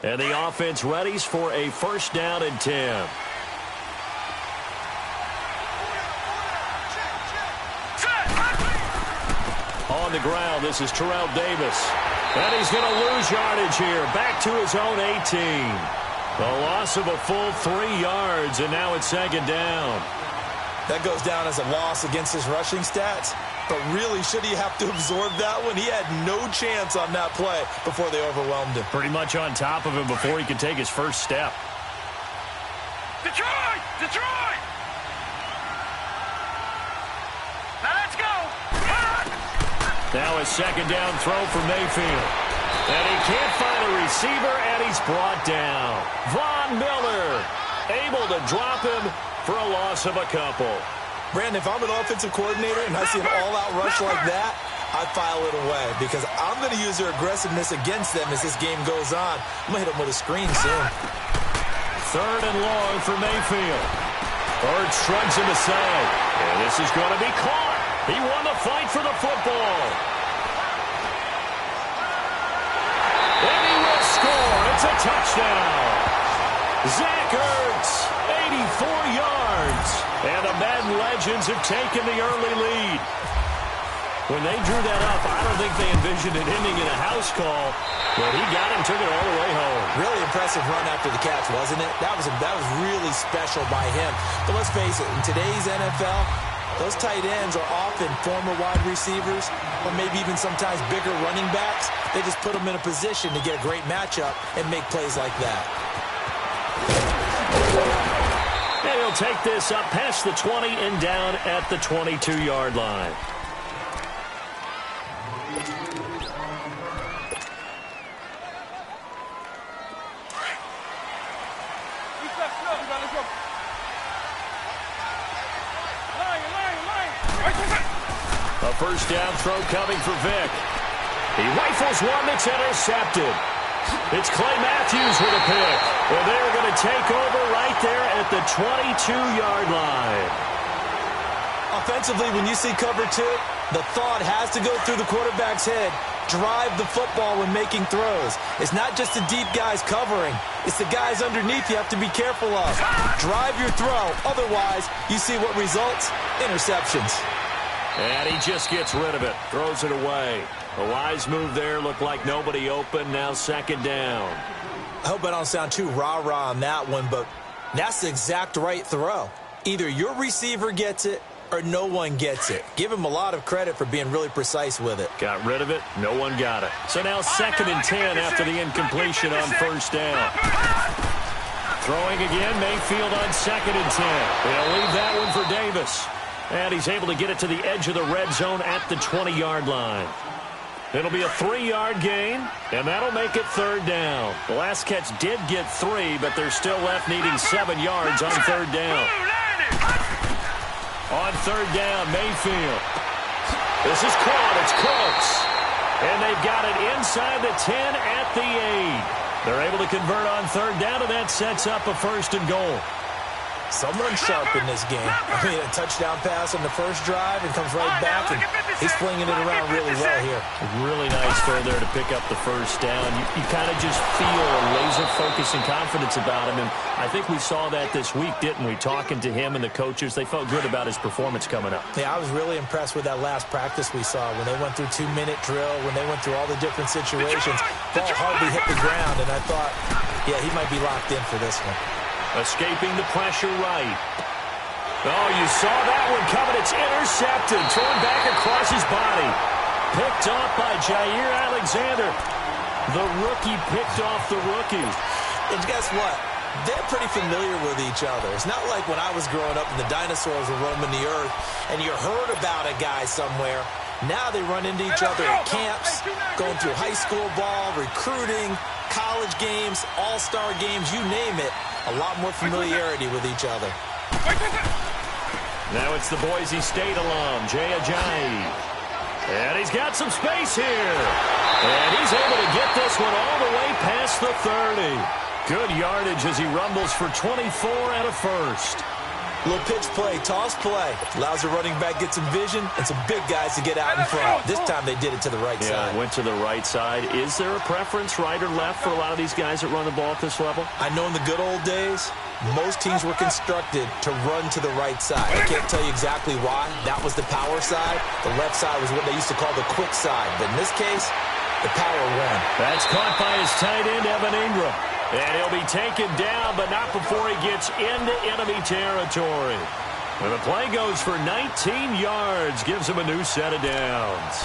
And the offense readies for a first down and 10. On the ground, this is Terrell Davis. And he's going to lose yardage here. Back to his own 18. A loss of a full 3 yards, and now it's second down. That goes down as a loss against his rushing stats. But really, should he have to absorb that one? He had no chance on that play before they overwhelmed him. Pretty much on top of him before he could take his first step. Detroit! Detroit! Now let's go! Now a second down throw for Mayfield. And he can't find a receiver, and he's brought down. Von Miller able to drop him for a loss of a couple. Brandon, if I'm an offensive coordinator and I see an all-out rush like that, I file it away because I'm going to use their aggressiveness against them as this game goes on. I'm going to hit them with a screen soon. Third and long for Mayfield. Bird shrugs him aside. And this is going to be caught. He won the fight for the football. And he will score. It's a touchdown. Zach Ertz, 84 yards. And the Madden legends have taken the early lead. When they drew that up, I don't think they envisioned it ending in a house call. But he got him, took it all the way home. Really impressive run after the catch, wasn't it? That was really special by him. But let's face it, in today's NFL, those tight ends are often former wide receivers or maybe even sometimes bigger running backs. They just put them in a position to get a great matchup and make plays like that. And he'll take this up past the 20 and down at the 22-yard line. A first down throw coming for Vick. He rifles one that's intercepted. It's Clay Matthews with a pick. Well, they're going to take over right there at the 22-yard line. Offensively, when you see cover 2, the thought has to go through the quarterback's head. Drive the football when making throws. It's not just the deep guys covering. It's the guys underneath you have to be careful of. Drive your throw. Otherwise, you see what results? Interceptions. And he just gets rid of it. Throws it away. A wise move there. Looked like nobody open. Now second down. I hope I don't sound too rah-rah on that one, but that's the exact right throw. Either your receiver gets it or no one gets it. Give him a lot of credit for being really precise with it. Got rid of it. No one got it. So now second and 10 after the incompletion on first down. Throwing again. Mayfield on second and 10. They'll leave that one for Davis. And he's able to get it to the edge of the red zone at the 20-yard line. It'll be a 3-yard gain, and that'll make it third down. The last catch did get 3, but they're still left needing 7 yards on third down. On third down, Mayfield. This is caught. It's close. And they've got it inside the 10 at the 8. They're able to convert on third down, and that sets up a first and goal. Someone sharp in this game. I mean, a touchdown pass on the first drive and comes right back, and he's flinging it around really well here. Really nice throw there to pick up the first down. You kind of just feel a laser focus and confidence about him, and I think we saw that this week, didn't we? Talking to him and the coaches, they felt good about his performance coming up. Yeah, I was really impressed with that last practice we saw when they went through 2-minute drill, when they went through all the different situations. Ball hardly hit the ground, and I thought, yeah, he might be locked in for this one. Escaping the pressure right. Oh, you saw that one coming. It's intercepted. Thrown back across his body. Picked off by Jair Alexander. The rookie picked off the rookie. And guess what? They're pretty familiar with each other. It's not like when I was growing up and the dinosaurs were roaming the earth and you heard about a guy somewhere. Now they run into each other at camps, going through high school ball, recruiting, college games, all-star games, you name it. A lot more familiarity with each other. Now it's the Boise State alum, Jay Ajayi. And he's got some space here. And he's able to get this one all the way past the 30. Good yardage as he rumbles for 24 and a first. Little pitch play, toss play. Allows the running back to get some vision and some big guys to get out in front. This time they did it to the right side. Went to the right side. Is there a preference, right or left, for a lot of these guys that run the ball at this level? I know in the good old days, most teams were constructed to run to the right side. I can't tell you exactly why. That was the power side. The left side was what they used to call the quick side. But in this case, the power won. That's caught by his tight end, Evan Ingram. And he'll be taken down, but not before he gets into enemy territory. And the play goes for 19 yards, gives him a new set of downs.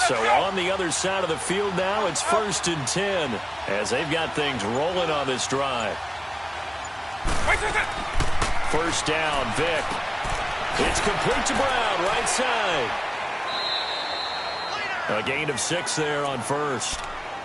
So on the other side of the field now, it's 1st and 10 as they've got things rolling on this drive. First down, Vick. It's complete to Brown, right side. A gain of 6 there on first.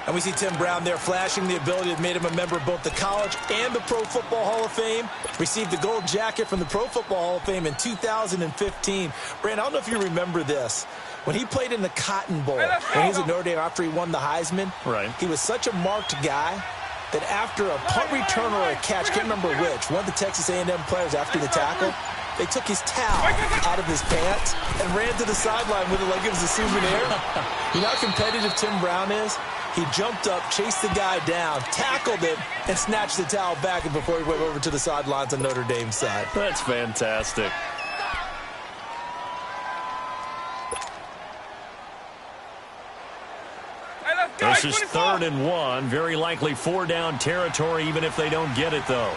And we see Tim Brown there flashing the ability that made him a member of both the college and the Pro Football Hall of Fame. Received the gold jacket from the Pro Football Hall of Fame in 2015. Brand, I don't know if you remember this. When he played in the Cotton Bowl, when he was at Notre Dame after he won the Heisman, right, he was such a marked guy that after a punt return or a catch, can't remember which, one of the Texas A&M players after the tackle, they took his towel out of his pants and ran to the sideline with it like it was a souvenir. You know how competitive Tim Brown is? He jumped up, chased the guy down, tackled him, and snatched the towel back before he went over to the sidelines on Notre Dame's side. That's fantastic. This is 3rd and 1. Very likely 4-down territory, even if they don't get it, though.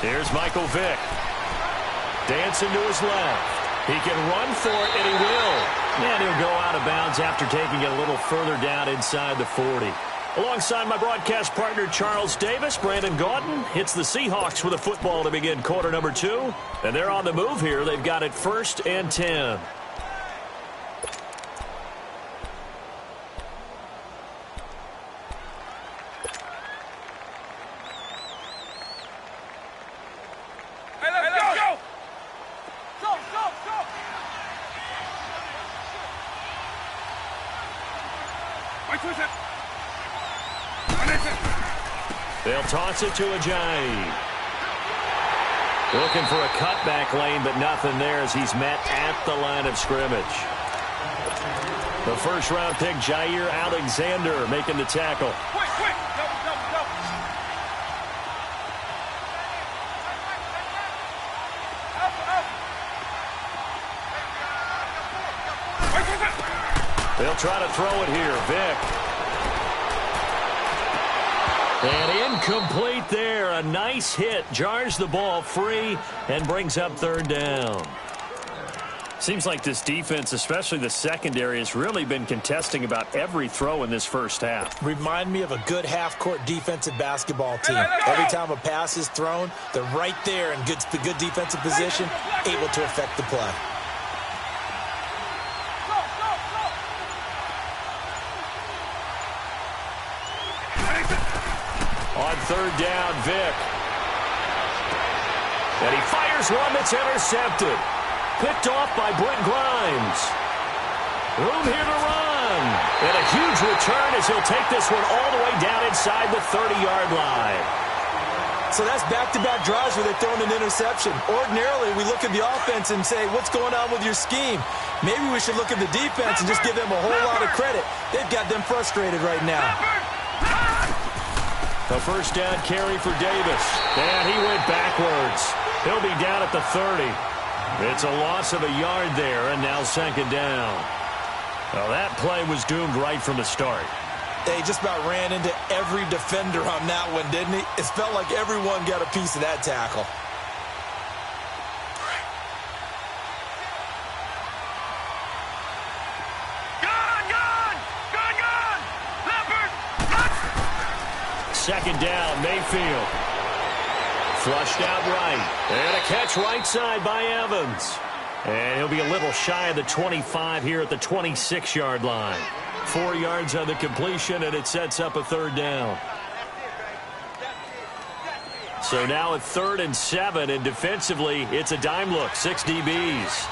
Here's Michael Vick. Dancing to his left. He can run for it, and he will. And he'll go out of bounds after taking it a little further down inside the 40. Alongside my broadcast partner, Charles Davis, Brandon Gaudin hits the Seahawks with a football to begin quarter number 2. And they're on the move here. They've got it 1st and 10. They'll toss it to Ajayi. Looking for a cutback lane, but nothing there as he's met at the line of scrimmage. The first-round pick, Jair Alexander, making the tackle. Quick. Go. They'll try to throw it here. Vick. And incomplete there. A nice hit. Jars the ball free and brings up 3rd down. Seems like this defense, especially the secondary, has really been contesting about every throw in this first half. Remind me of a good half-court defensive basketball team. Every time a pass is thrown, they're right there in good defensive position, able to affect the play. On 3rd down, Vick. And he fires one that's intercepted. Picked off by Brent Grimes. Room here to run. And a huge return as he'll take this one all the way down inside the 30-yard line. So that's back-to-back drives where they're throwing an interception. Ordinarily, we look at the offense and say, what's going on with your scheme? Maybe we should look at the defense and just give them a whole lot of credit. They've got them frustrated right now. A first down carry for Davis. And he went backwards. He'll be down at the 30. It's a loss of a yard there, and now 2nd down. Well, that play was doomed right from the start. They just about ran into every defender on that one, didn't he? It felt like everyone got a piece of that tackle. Second down, Mayfield. Flushed out right. And a catch right side by Evans. And he'll be a little shy of the 25 here at the 26-yard line. 4 yards on the completion, and it sets up a 3rd down. So now a 3rd and 7, and defensively, it's a dime look, 6 DBs.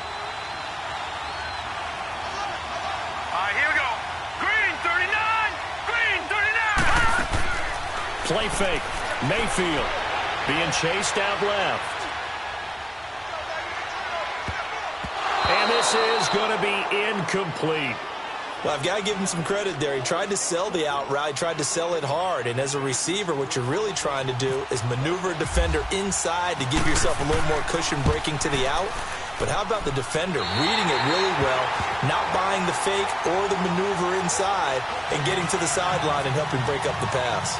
Here we go. Green 39. Green 39. Play fake. Mayfield being chased out left. And this is going to be incomplete. Well, I've got to give him some credit there. He tried to sell the out route, tried to sell it hard. And as a receiver, what you're really trying to do is maneuver a defender inside to give yourself a little more cushion breaking to the out. But how about the defender reading it really well, not buying the fake or the maneuver inside, and getting to the sideline and helping break up the pass?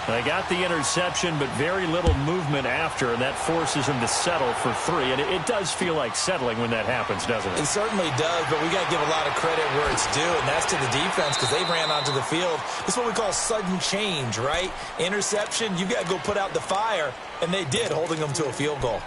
They got the interception, but very little movement after, and that forces him to settle for 3. And it does feel like settling when that happens, doesn't it? It certainly does, but we got to give a lot of credit where it's due, and that's to the defense because they ran onto the field. This is what we call sudden change, right? Interception, you got to go put out the fire, and they did, holding them to a field goal.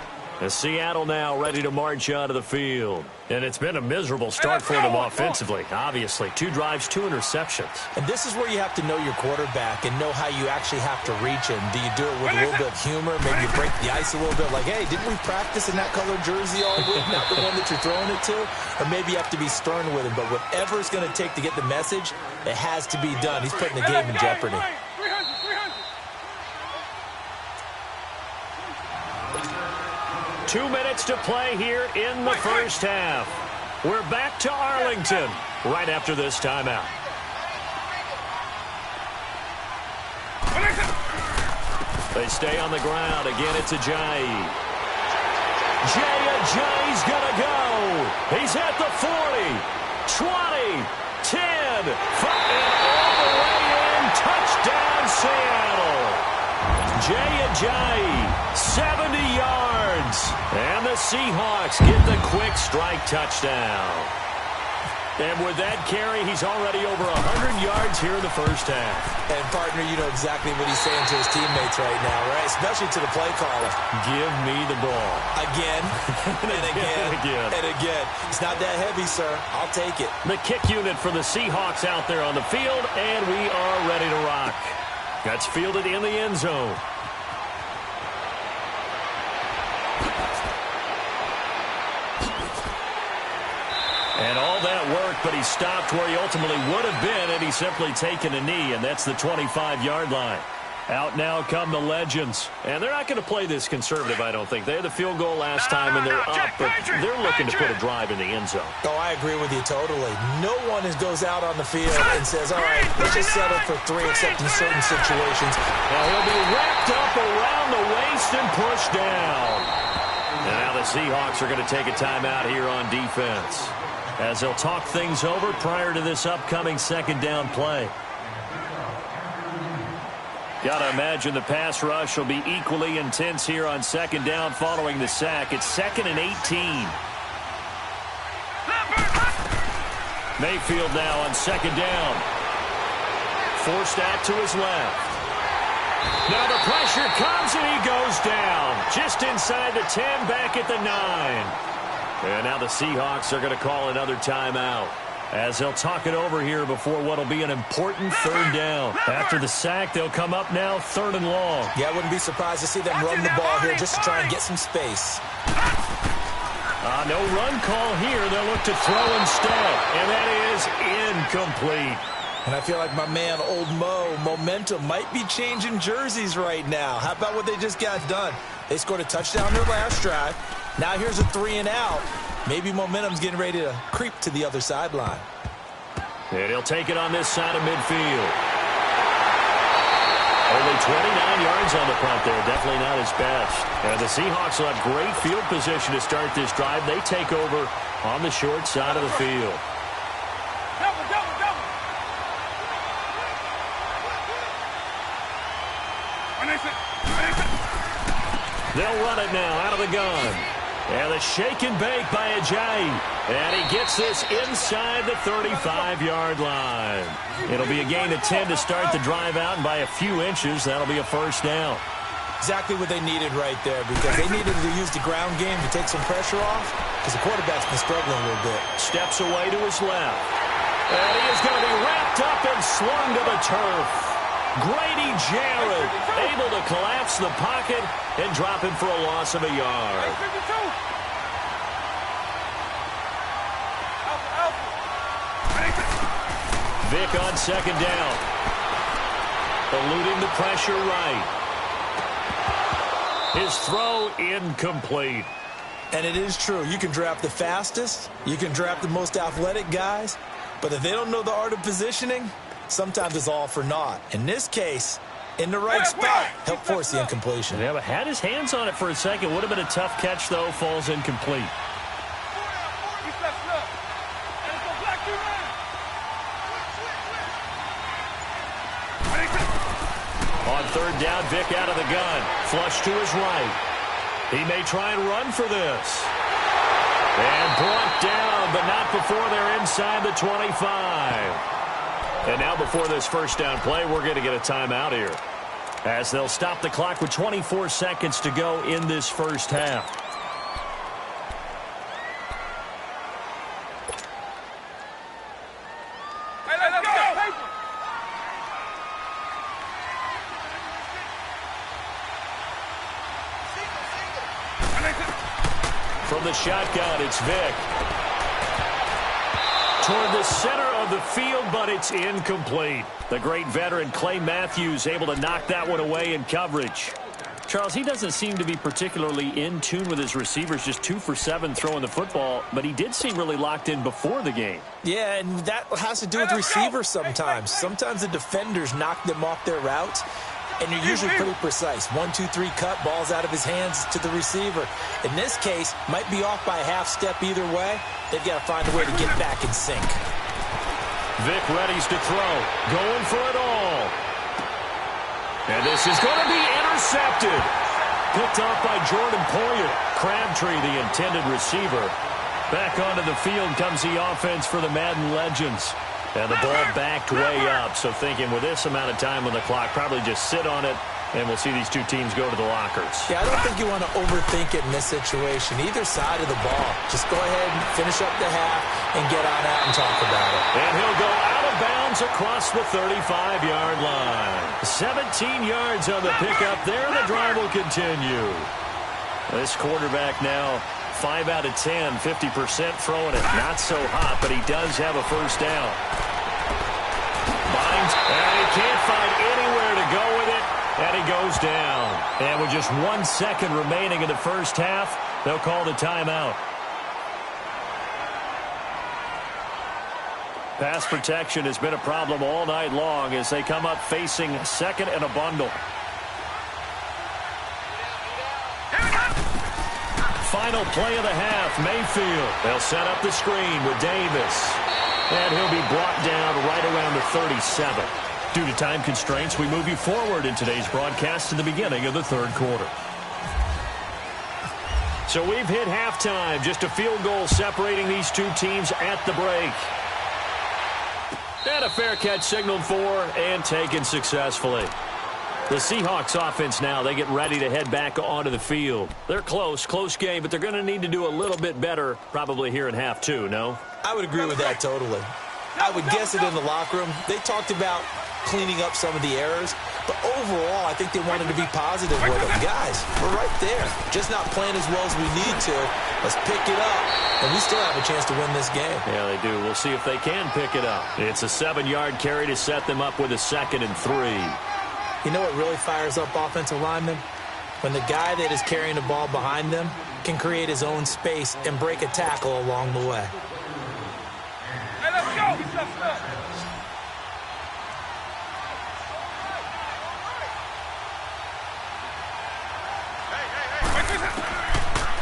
Seattle now ready to march onto the field. And it's been a miserable start for them offensively. Obviously, 2 drives, 2 interceptions. And this is where you have to know your quarterback and know how you actually have to reach him. Do you do it with a little bit of humor? Maybe you break the ice a little bit like, hey, didn't we practice in that colored jersey all week? Not the one that you're throwing it to? Or maybe you have to be stern with him. But whatever it's going to take to get the message, it has to be done. He's putting the game in jeopardy. 2 minutes to play here in the first half. We're back to Arlington right after this timeout. They stay on the ground. Again, it's Ajayi. Ajayi's going to go. He's at the 40, 20, 10, 5, and all the way in. Touchdown, Seattle. Ajayi, 70 yards. And the Seahawks get the quick strike touchdown. And with that carry, he's already over 100 yards here in the first half. And, partner, you know exactly what he's saying to his teammates right now, right? Especially to the play caller. Give me the ball. Again, and again, and again. It's not that heavy, sir. I'll take it. The kick unit for the Seahawks out there on the field, and we are ready to rock. That's fielded in the end zone. And all that work, but he stopped where he ultimately would have been had he simply taken a knee, and that's the 25-yard line. Out now come the legends. And they're not going to play this conservative, I don't think. They had the field goal last time, and they're up, but they're looking to put a drive in the end zone. Oh, I agree with you totally. No one goes out on the field and says, all right, let's just settle for 3 except in certain situations. Now he'll be wrapped up around the waist and pushed down. And now the Seahawks are going to take a timeout here on defense, as they'll talk things over prior to this upcoming second down play. Got to imagine the pass rush will be equally intense here on second down following the sack. It's 2nd and 18. Mayfield now on second down. Forced out to his left. Now the pressure comes and he goes down. Just inside the 10, back at the 9. And now the Seahawks are going to call another timeout, as they'll talk it over here before what will be an important 3rd down. After the sack, they'll come up now 3rd and long. Yeah, I wouldn't be surprised to see them run the ball here just to try and get some space. No run call here. They'll look to throw instead, and that is incomplete. And I feel like my man, Old Mo, momentum might be changing jerseys right now. How about what they just got done? They scored a touchdown their last drive. Now here's a 3 and out. Maybe momentum's getting ready to creep to the other sideline. And he'll take it on this side of midfield. Only 29 yards on the punt there. Definitely not his best. And the Seahawks will have great field position to start this drive. They take over on the short side of the field. They'll run it now out of the gun. And the shake and bake by Ajayi. And he gets this inside the 35-yard line. It'll be a gain of 10 to start the drive out, and by a few inches, that'll be a first down. Exactly what they needed right there, because they needed to use the ground game to take some pressure off, because the quarterback's been struggling a little bit. Steps away to his left. And he is going to be wrapped up and slung to the turf. Grady Jarrett able to collapse the pocket and drop him for a loss of a yard. Vick on second down. Eluding the pressure right. His throw incomplete. And it is true. You can draft the fastest. You can draft the most athletic guys. But if they don't know the art of positioning, sometimes it's all for naught. In this case, in the right spot, helped force the incompletion. Yeah, but had his hands on it for a second. Would have been a tough catch, though. Falls incomplete. On third down, Vick out of the gun. Flush to his right. He may try and run for this. And brought down, but not before they're inside the 25. And now before this first down play, we're going to get a timeout here, as they'll stop the clock with 24 seconds to go in this first half. From the shotgun, it's Vick. Toward the center of the field, but it's incomplete. The great veteran Clay Matthews able to knock that one away in coverage. Charles, he doesn't seem to be particularly in tune with his receivers, just 2 for 7 throwing the football, but he did seem really locked in before the game. Yeah, and that has to do with receivers sometimes. Sometimes the defenders knock them off their routes, and you're usually pretty precise. 1, 2, 3 cut, balls out of his hands to the receiver. In this case, might be off by a half step either way. They've got to find a way to get back in sync. Vick readies to throw, going for it all. And this is going to be intercepted. Picked off by Jordan Poyer. Crabtree, the intended receiver. Back onto the field comes the offense for the Madden Legends. And the ball backed way up. So thinking with this amount of time on the clock, probably just sit on it, and we'll see these two teams go to the lockers. Yeah, I don't think you want to overthink it in this situation. Either side of the ball. Just go ahead and finish up the half and get on out and talk about it. And he'll go out of bounds across the 35-yard line. 17 yards on the pickup there. The drive will continue. This quarterback now 5 out of 10, 50% throwing it. Not so hot, but he does have a first down. Binds, and he can't find anywhere to go with it, and he goes down. And with just 1 second remaining in the first half, they'll call the timeout. Pass protection has been a problem all night long as they come up facing second and a bundle. Final play of the half, Mayfield. They'll set up the screen with Davis. And he'll be brought down right around the 37. Due to time constraints, we move you forward in today's broadcast to the beginning of the third quarter. So we've hit halftime, just a field goal separating these two teams at the break. And a fair catch signaled for and taken successfully. The Seahawks offense now, they get ready to head back onto the field. They're close game, but they're going to need to do a little bit better probably here in half two, no? I would agree with that totally. I would guess it in the locker room. They talked about cleaning up some of the errors, but overall, I think they wanted to be positive with it. Guys, we're right there. Just not playing as well as we need to. Let's pick it up, and we still have a chance to win this game. Yeah, they do. We'll see if they can pick it up. It's a 7-yard carry to set them up with a 2nd and 3. You know what really fires up offensive linemen? When the guy that is carrying the ball behind them can create his own space and break a tackle along the way. Hey, let's go!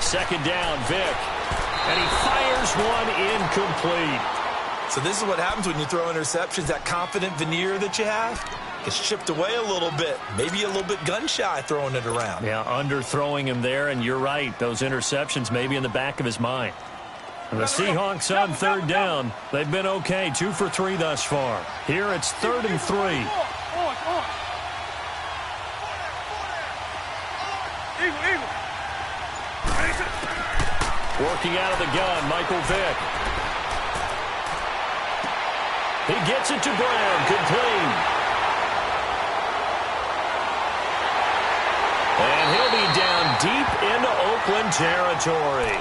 Second down, Vick. And he fires one incomplete. So this is what happens when you throw interceptions. That confident veneer that you have gets chipped away a little bit. Maybe a little bit gun-shy throwing it around. Yeah, underthrowing him there, and you're right. Those interceptions may be in the back of his mind. And the Seahawks on third down. They've been okay, 2 for 3 thus far. Here it's 3rd and 3. Working out of the gun, Michael Vick. He gets it to Brown, complete. And he'll be down deep into Oakland territory.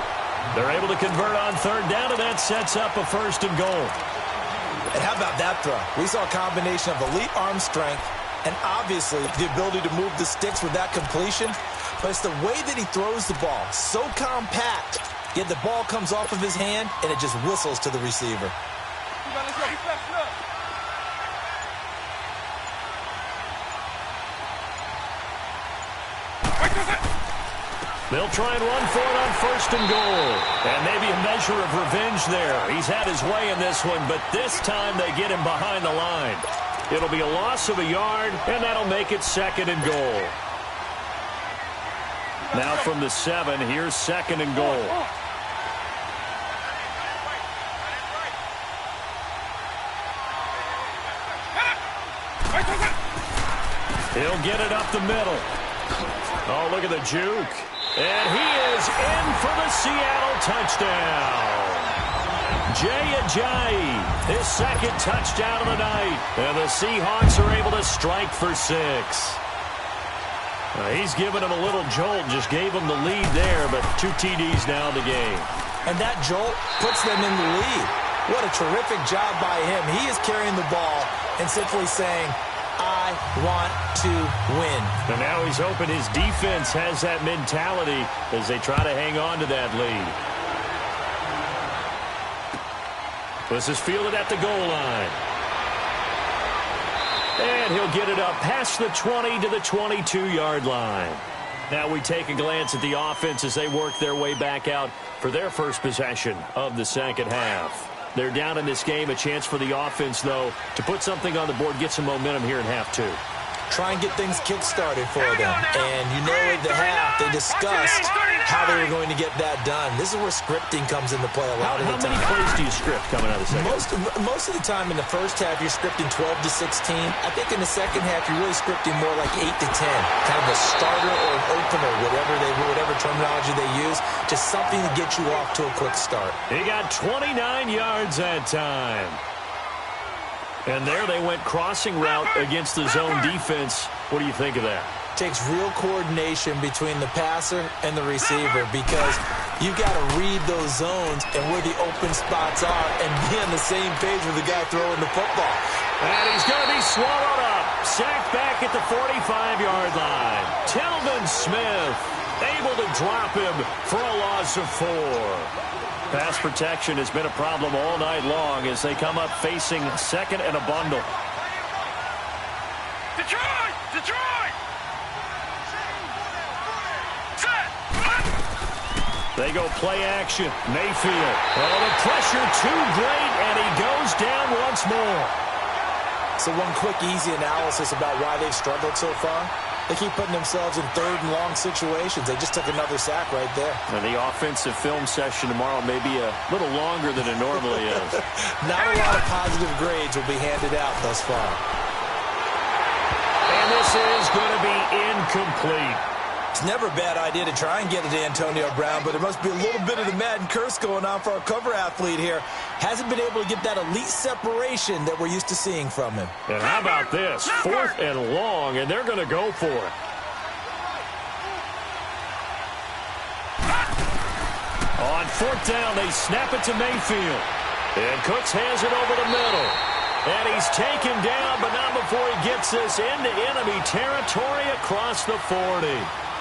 They're able to convert on third down, and that sets up a 1st and goal. And how about that throw? We saw a combination of elite arm strength and obviously the ability to move the sticks with that completion. But it's the way that he throws the ball. So compact, yet the ball comes off of his hand, and it just whistles to the receiver. They'll try and run for it on 1st and goal. And maybe a measure of revenge there. He's had his way in this one, but this time they get him behind the line. It'll be a loss of a yard, and that'll make it 2nd and goal. Now from the 7, here's 2nd and goal. He'll get it up the middle. Oh, look at the juke. And he is in for the Seattle touchdown. Jay Ajayi, his 2nd touchdown of the night. And the Seahawks are able to strike for 6. He's given him a little jolt, just gave him the lead there, but 2 TDs now in the game. And that jolt puts them in the lead. What a terrific job by him. He is carrying the ball and simply saying, I want to win. And now he's hoping his defense has that mentality as they try to hang on to that lead. This is fielded at the goal line. And he'll get it up past the 20 to the 22-yard line. Now we take a glance at the offense as they work their way back out for their first possession of the second half. They're down in this game. A chance for the offense, though, to put something on the board, get some momentum here in half 2. Try and get things kick-started for them. And you know at the half, they discussed how they were going to get that done. This is where scripting comes into play a lot of the time. How many plays do you script coming out of the second half? Most of the time in the first half, you're scripting 12 to 16. I think in the second half, you're really scripting more like 8 to 10. Kind of a starter or an opener, whatever terminology they use. Just something to get you off to a quick start. He got 29 yards that time. And there they went crossing route against the zone defense. What do you think of that? Takes real coordination between the passer and the receiver because you got to read those zones and where the open spots are and be on the same page with the guy throwing the football. And he's going to be swallowed up. Sacked back at the 45-yard line. Telvin Smith able to drop him for a loss of 4. Pass protection has been a problem all night long as they come up facing 2nd and a bundle. Detroit! Detroit! They go play action. Mayfield. Oh, the pressure too great, and he goes down once more. So one quick, easy analysis about why they've struggled so far. They keep putting themselves in 3rd and long situations. They just took another sack right there. And the offensive film session tomorrow may be a little longer than it normally is. Not a lot of positive grades will be handed out thus far. And this is going to be incomplete. It's never a bad idea to try and get it to Antonio Brown, but there must be a little bit of the Madden curse going on for our cover athlete here. Hasn't been able to get that elite separation that we're used to seeing from him. And how about this? 4th and long, and they're going to go for it. On 4th down, they snap it to Mayfield. And Cooks has it over the middle. And he's taken down, but not before he gets this into enemy territory across the 40.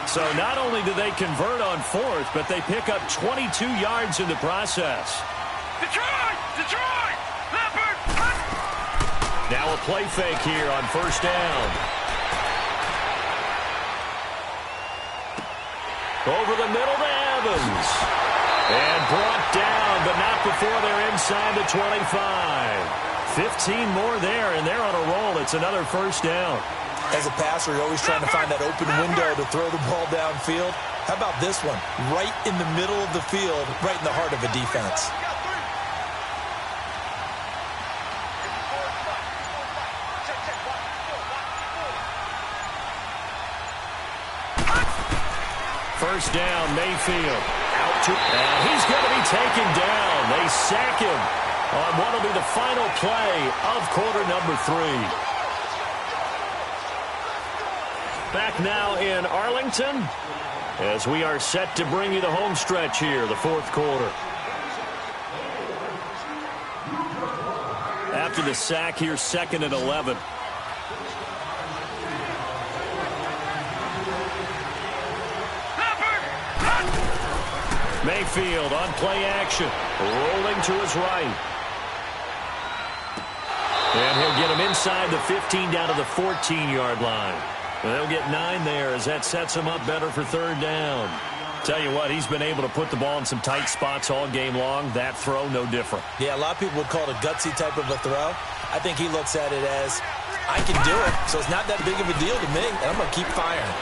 So not only do they convert on 4th, but they pick up 22 yards in the process. Detroit! Detroit! Leopard! Now a play fake here on 1st down. Over the middle to Evans. And brought down, but not before they're inside the 25. 15 more there, and they're on a roll. It's another 1st down. As a passer, you're always trying to find that open window to throw the ball downfield. How about this one? Right in the middle of the field, right in the heart of a defense. First down, Mayfield. Out to, and he's going to be taken down. They sack him on what will be the final play of quarter number 3. Back now in Arlington as we are set to bring you the home stretch here, the fourth quarter. After the sack, here's 2nd and 11. Mayfield on play action, rolling to his right. And he'll get him inside the 15 down to the 14-yard line. And they'll get 9 there as that sets him up better for 3rd down. Tell you what, he's been able to put the ball in some tight spots all game long. That throw, no different. Yeah, a lot of people would call it a gutsy type of a throw. I think he looks at it as, I can do it, so it's not that big of a deal to me, and I'm going to keep firing.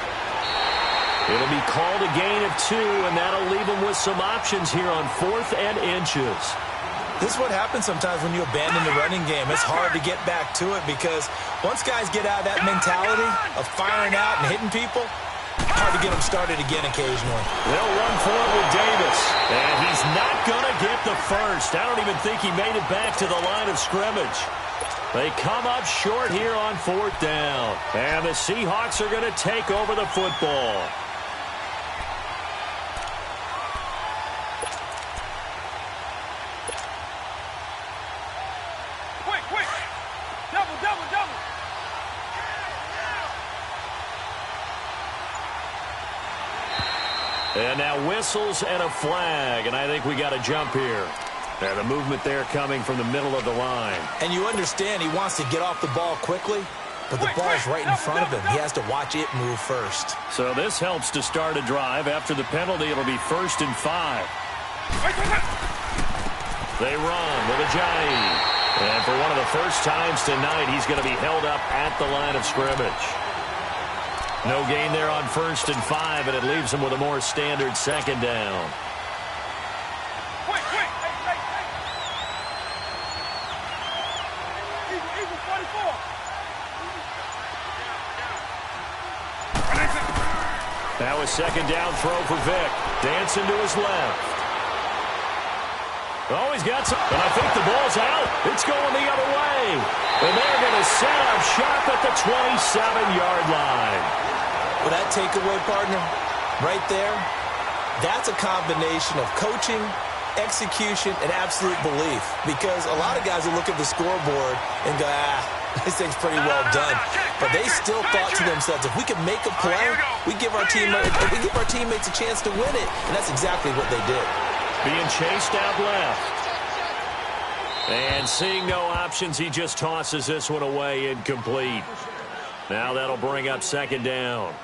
It'll be called a gain of 2, and that'll leave him with some options here on 4th and inches. This is what happens sometimes when you abandon the running game. It's hard to get back to it because once guys get out of that mentality of firing out and hitting people, hard to get them started again occasionally. They'll run for it with Davis, and he's not going to get the first. I don't even think he made it back to the line of scrimmage. They come up short here on 4th down, and the Seahawks are going to take over the football. And now whistles and a flag, and I think we got a jump here. And the movement there coming from the middle of the line. And you understand he wants to get off the ball quickly, but the ball's right in front of him. He has to watch it move first. So this helps to start a drive. After the penalty, it'll be 1st and 5. They run with Ajayi. And for one of the first times tonight, he's going to be held up at the line of scrimmage. No gain there on 1st and 5, and it leaves him with a more standard 2nd down. Now a 2nd down throw for Vick. Dancing to his left. Oh, he's got some, and I think the ball's out. It's going the other way. And they're going to set up shop at the 27-yard line. Well, that takeaway, partner, right there, that's a combination of coaching, execution, and absolute belief. Because a lot of guys will look at the scoreboard and go, this thing's pretty well done. But they still thought to themselves, if we can make a play, we give our teammates a chance to win it. And that's exactly what they did. Being chased out left. And seeing no options, he just tosses this one away, incomplete. Now that'll bring up 2nd down.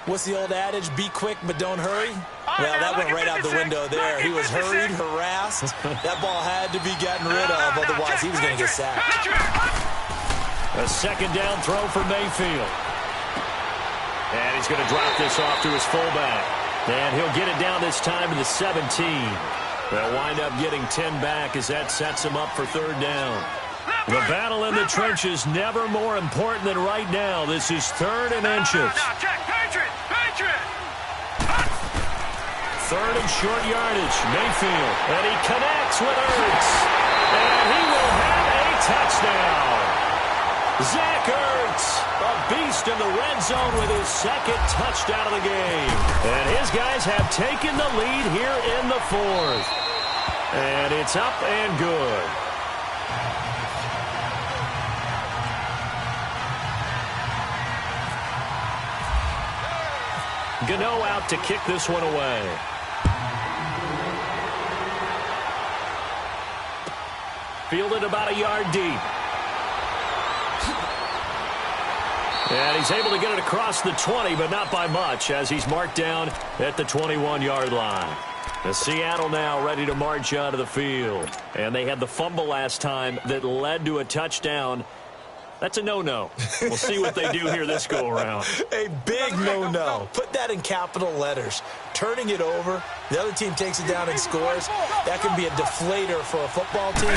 What's the old adage? Be quick, but don't hurry. Well, that went right out the window there. He was hurried, harassed. That ball had to be gotten rid of, otherwise he was going to get sacked. A 2nd down throw for Mayfield. And he's going to drop this off to his fullback. And he'll get it down this time to the 17. They'll wind up getting 10 back as that sets him up for 3rd down. The battle in the trenches never more important than right now. This is 3rd and inches. 3rd and short yardage. Mayfield. And he connects with Ertz. And he will have a touchdown. Zach Ertz, a beast in the red zone with his 2nd touchdown of the game. And his guys have taken the lead here in the 4th. And it's up and good. Gano out to kick this one away. Fielded about a yard deep. And he's able to get it across the 20, but not by much, as he's marked down at the 21-yard line. The Seattle now ready to march onto the field. And they had the fumble last time that led to a touchdown. That's a no-no. We'll see what they do here this go-around. A big no-no. Put that in capital letters. Turning it over, the other team takes it down and scores. That can be a deflator for a football team.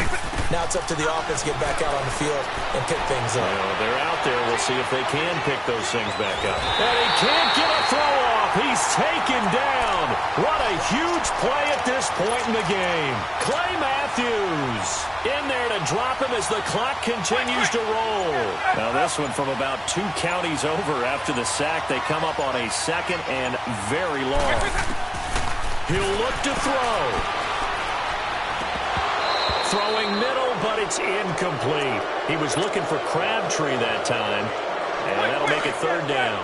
Now it's up to the offense to get back out on the field and pick things up. Well, they're out there. We'll see if they can pick those things back up. And he can't get a throw off. He's taken down. What a huge play at this point in the game. Clay Matthews in there to drop him as the clock continues to roll. Now this one from about 2 counties over after the sack. They come up on a 2nd and very long. He'll look to throw. Throwing middle, but it's incomplete. He was looking for Crabtree that time, and that'll make it 3rd down.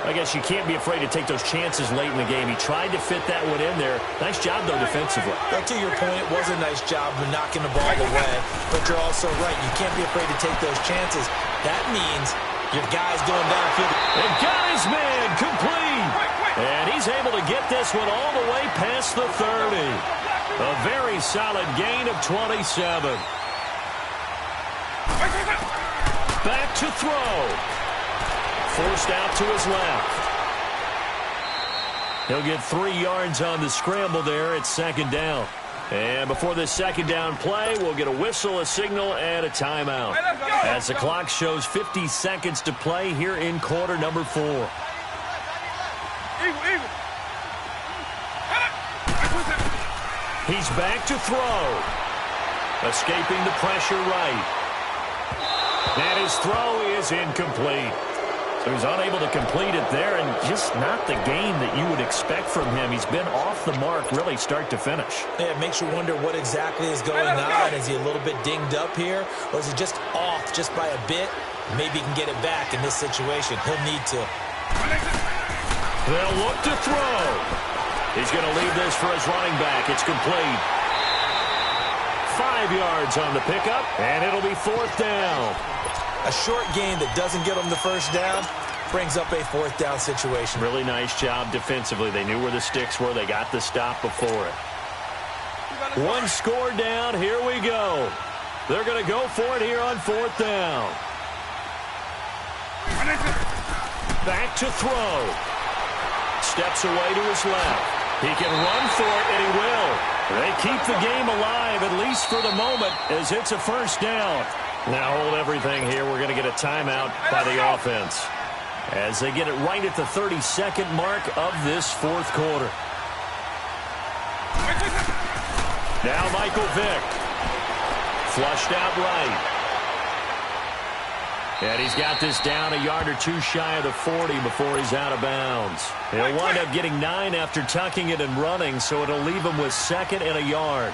I guess you can't be afraid to take those chances late in the game. He tried to fit that one in there. Nice job, though, defensively. But to your point, it was a nice job of knocking the ball away. But you're also right. You can't be afraid to take those chances. That means your guy's going downfield. And got his man complete. And he's able to get this one all the way past the 30. A very solid gain of 27. Back to throw. Forced out to his left. He'll get 3 yards on the scramble there. It's 2nd down. And before this 2nd down play, we'll get a whistle, a signal, and a timeout. As the clock shows 50 seconds to play here in quarter number 4. He's back to throw. Escaping the pressure right. And his throw is incomplete. So he's unable to complete it there, and just not the game that you would expect from him. He's been off the mark really start to finish. Yeah, it makes you wonder what exactly is going on. Is he a little bit dinged up here, or is he just off just by a bit? Maybe he can get it back in this situation. He'll need to. They'll look to throw. He's going to leave this for his running back. It's complete. 5 yards on the pickup, and it'll be 4th down. A short gain that doesn't get them the 1st down brings up a 4th down situation. Really nice job defensively. They knew where the sticks were. They got the stop before it. 1 score down. Here we go. They're going to go for it here on 4th down. Back to throw. Steps away to his left. He can run for it, and he will. They keep the game alive, at least for the moment, as it's a 1st down. Now hold everything here. We're going to get a timeout by the offense as they get it right at the 32nd mark of this 4th quarter. Now Michael Vick. Flushed out right. And he's got this down a yard or 2 shy of the 40 before he's out of bounds. He'll wind up getting 9 after tucking it and running, so it'll leave him with 2nd and a yard.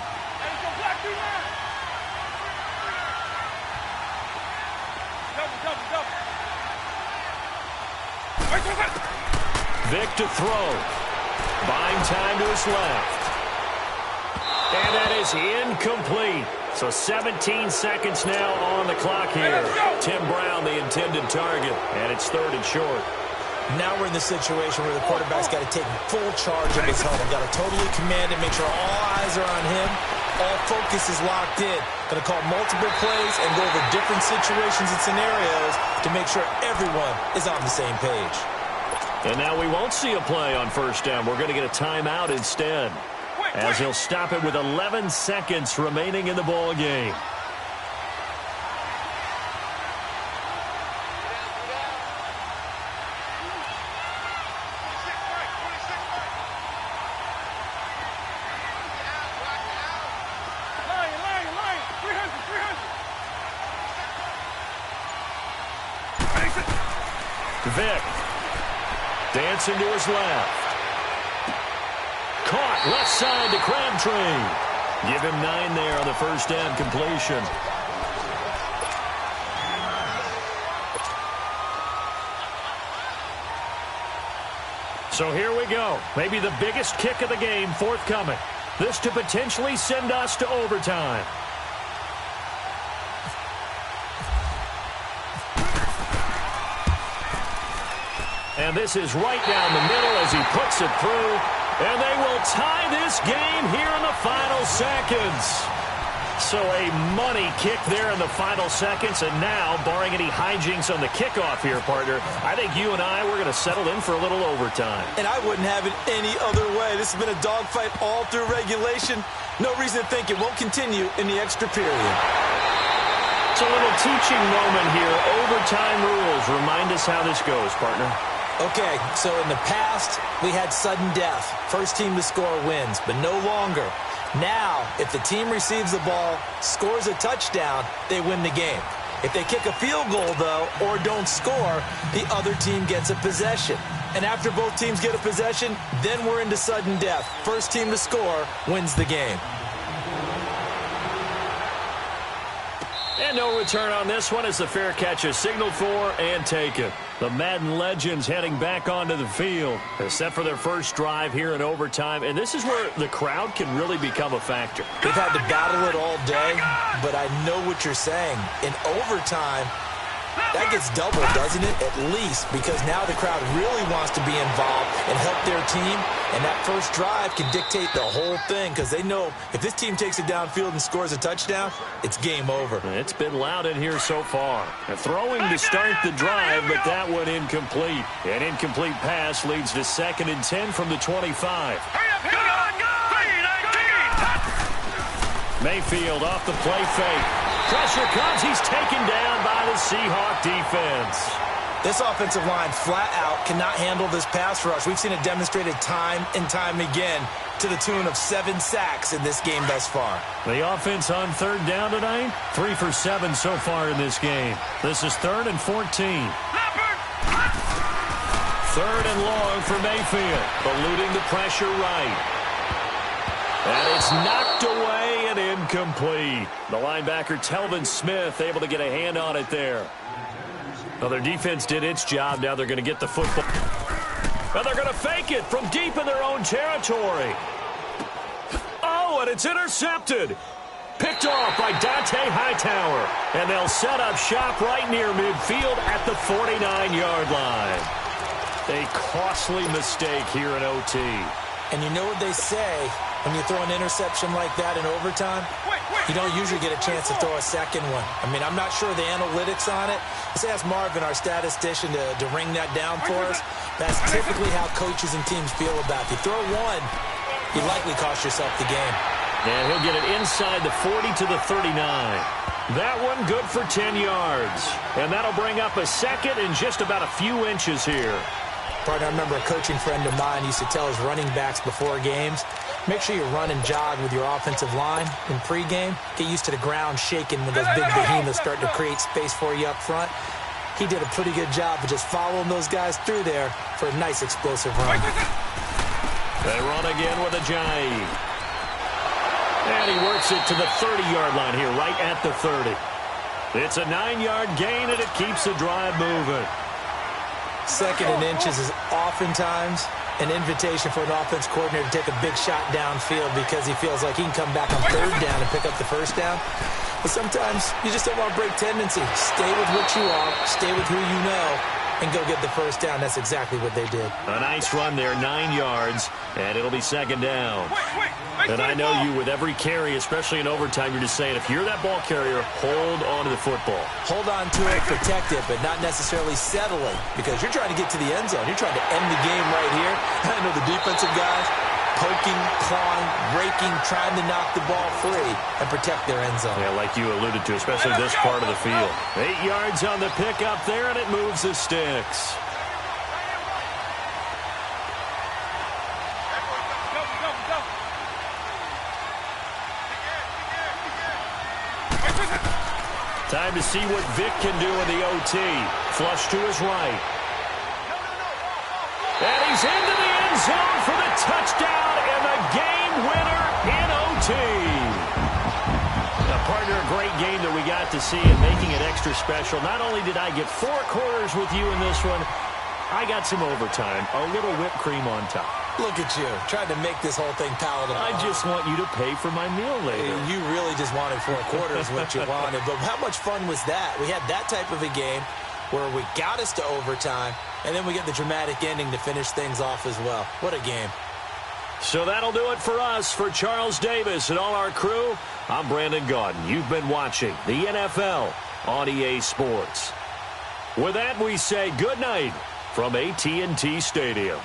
Vick to throw. Buying time to his left. And that is incomplete. So 17 seconds now on the clock here. Tim Brown, the intended target, and it's 3rd and short. Now we're in the situation where the quarterback's got to take full charge of his helmet. Got to totally command it, make sure all eyes are on him. All focus is locked in. Going to call multiple plays and go over different situations and scenarios to make sure everyone is on the same page. And now we won't see a play on 1st down. We're going to get a timeout instead, as he'll stop it with 11 seconds remaining in the ball game. Vick dancing to his left. Caught left side to Crabtree. Give him 9 there on the 1st down completion. So here we go. Maybe the biggest kick of the game forthcoming. This to potentially send us to overtime. And this is right down the middle as he puts it through. And they will tie this game here in the final seconds. So a money kick there in the final seconds. And now, barring any hijinks on the kickoff here, partner, I think you and I, we're going to settle in for a little overtime. And I wouldn't have it any other way. This has been a dogfight all through regulation. No reason to think it won't continue in the extra period. It's a little teaching moment here. Overtime rules. Remind us how this goes, partner. Okay, so in the past, we had sudden death. First team to score wins, but no longer. Now, if the team receives the ball, scores a touchdown, they win the game. If they kick a field goal, though, or don't score, the other team gets a possession. And after both teams get a possession, then we're into sudden death. First team to score wins the game. And no return on this one as the fair catch is signaled for and taken. The Madden legends heading back onto the field. They're set for their first drive here in overtime, and this is where the crowd can really become a factor. They've had to battle it all day, but I know what you're saying. In overtime, that gets doubled, doesn't it? At least, because now the crowd really wants to be involved and help their team, and that first drive can dictate the whole thing because they know if this team takes it downfield and scores a touchdown, it's game over. It's been loud in here so far. They're throwing to start the drive, but that one incomplete. An incomplete pass leads to 2nd and 10 from the 25. Mayfield off the play fake. Pressure comes. He's taken down by the Seahawk defense. This offensive line flat out cannot handle this pass rush. We've seen it demonstrated time and time again to the tune of 7 sacks in this game thus far. The offense on 3rd down tonight, 3 for 7 so far in this game. This is 3rd and 14. 3rd and long for Mayfield, eluding the pressure right. And it's knocked away and incomplete. The linebacker, Telvin Smith, able to get a hand on it there. Well, their defense did its job. Now they're going to get the football. And they're going to fake it from deep in their own territory. Oh, and it's intercepted. Picked off by Dante Hightower. And they'll set up shop right near midfield at the 49-yard line. A costly mistake here in OT. And you know what they say, when you throw an interception like that in overtime, you don't usually get a chance to throw a second one. I mean, I'm not sure the analytics on it. Let's ask Marvin, our statistician, to ring that down for us. That's typically how coaches and teams feel about it. If you throw one, you likely cost yourself the game. And he'll get it inside the 40 to the 39. That one good for 10 yards. And that'll bring up a 2nd and just about a few inches here. Partner, I remember a coaching friend of mine used to tell his running backs before games, make sure you run and jog with your offensive line in pregame. Get used to the ground shaking when those big behemoths start to create space for you up front. He did a pretty good job of just following those guys through there for a nice explosive run. They run again with Ajayi. And he works it to the 30-yard line here, right at the 30. It's a 9-yard gain, and it keeps the drive moving. 2nd and inches is oftentimes an invitation for an offense coordinator to take a big shot downfield because he feels like he can come back on 3rd down and pick up the 1st down. But sometimes you just don't want to break tendency. Stay with what you are, stay with who you know, and go get the 1st down. That's exactly what they did. A nice run there, 9 yards, and it'll be 2nd down. And I know you, with every carry, especially in overtime, you're just saying, if you're that ball carrier, hold on to the football. Hold on to it, protect it, but not necessarily settling, because you're trying to get to the end zone. You're trying to end the game right here. I know the defensive guys poking, clawing, raking, trying to knock the ball free and protect their end zone. Yeah, like you alluded to, especially this part of the field. 8 yards on the pickup there, and it moves the sticks. Time to see what Vic can do in the OT. Flush to his right. And he's into the end zone for the touchdown and the game winner in OT. Now, partner, a great game that we got to see and making it extra special. Not only did I get 4 quarters with you in this one, I got some overtime, a little whipped cream on top. Look at you, trying to make this whole thing palatable. I just want you to pay for my meal later. You really just wanted 4 quarters, what you wanted. But how much fun was that? We had that type of a game where we got us to overtime, and then we get the dramatic ending to finish things off as well. What a game. So that'll do it for us. For Charles Davis and all our crew, I'm Brandon Gaudin. You've been watching the NFL on EA Sports. With that, we say good night from AT&T Stadium.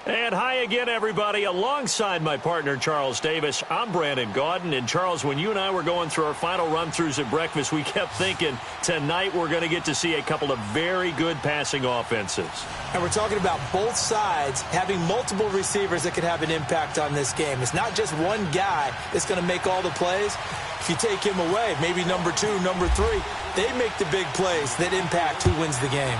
And hi again, everybody. Alongside my partner, Charles Davis, I'm Brandon Gaudin. And, Charles, when you and I were going through our final run-throughs at breakfast, we kept thinking tonight we're going to get to see a couple of very good passing offenses. And we're talking about both sides having multiple receivers that could have an impact on this game. It's not just one guy that's going to make all the plays. If you take him away, maybe number 2, number 3, they make the big plays that impact who wins the game.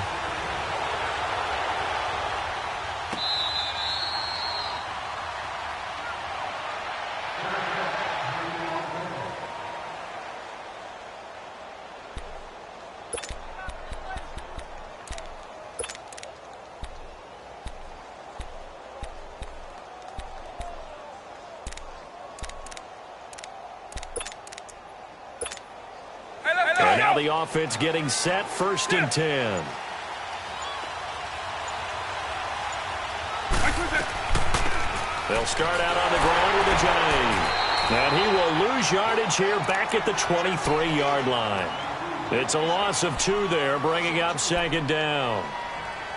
And now the offense getting set, 1st and 10. They'll start out on the ground with a jive. And he will lose yardage here back at the 23-yard line. It's a loss of 2 there, bringing up 2nd down.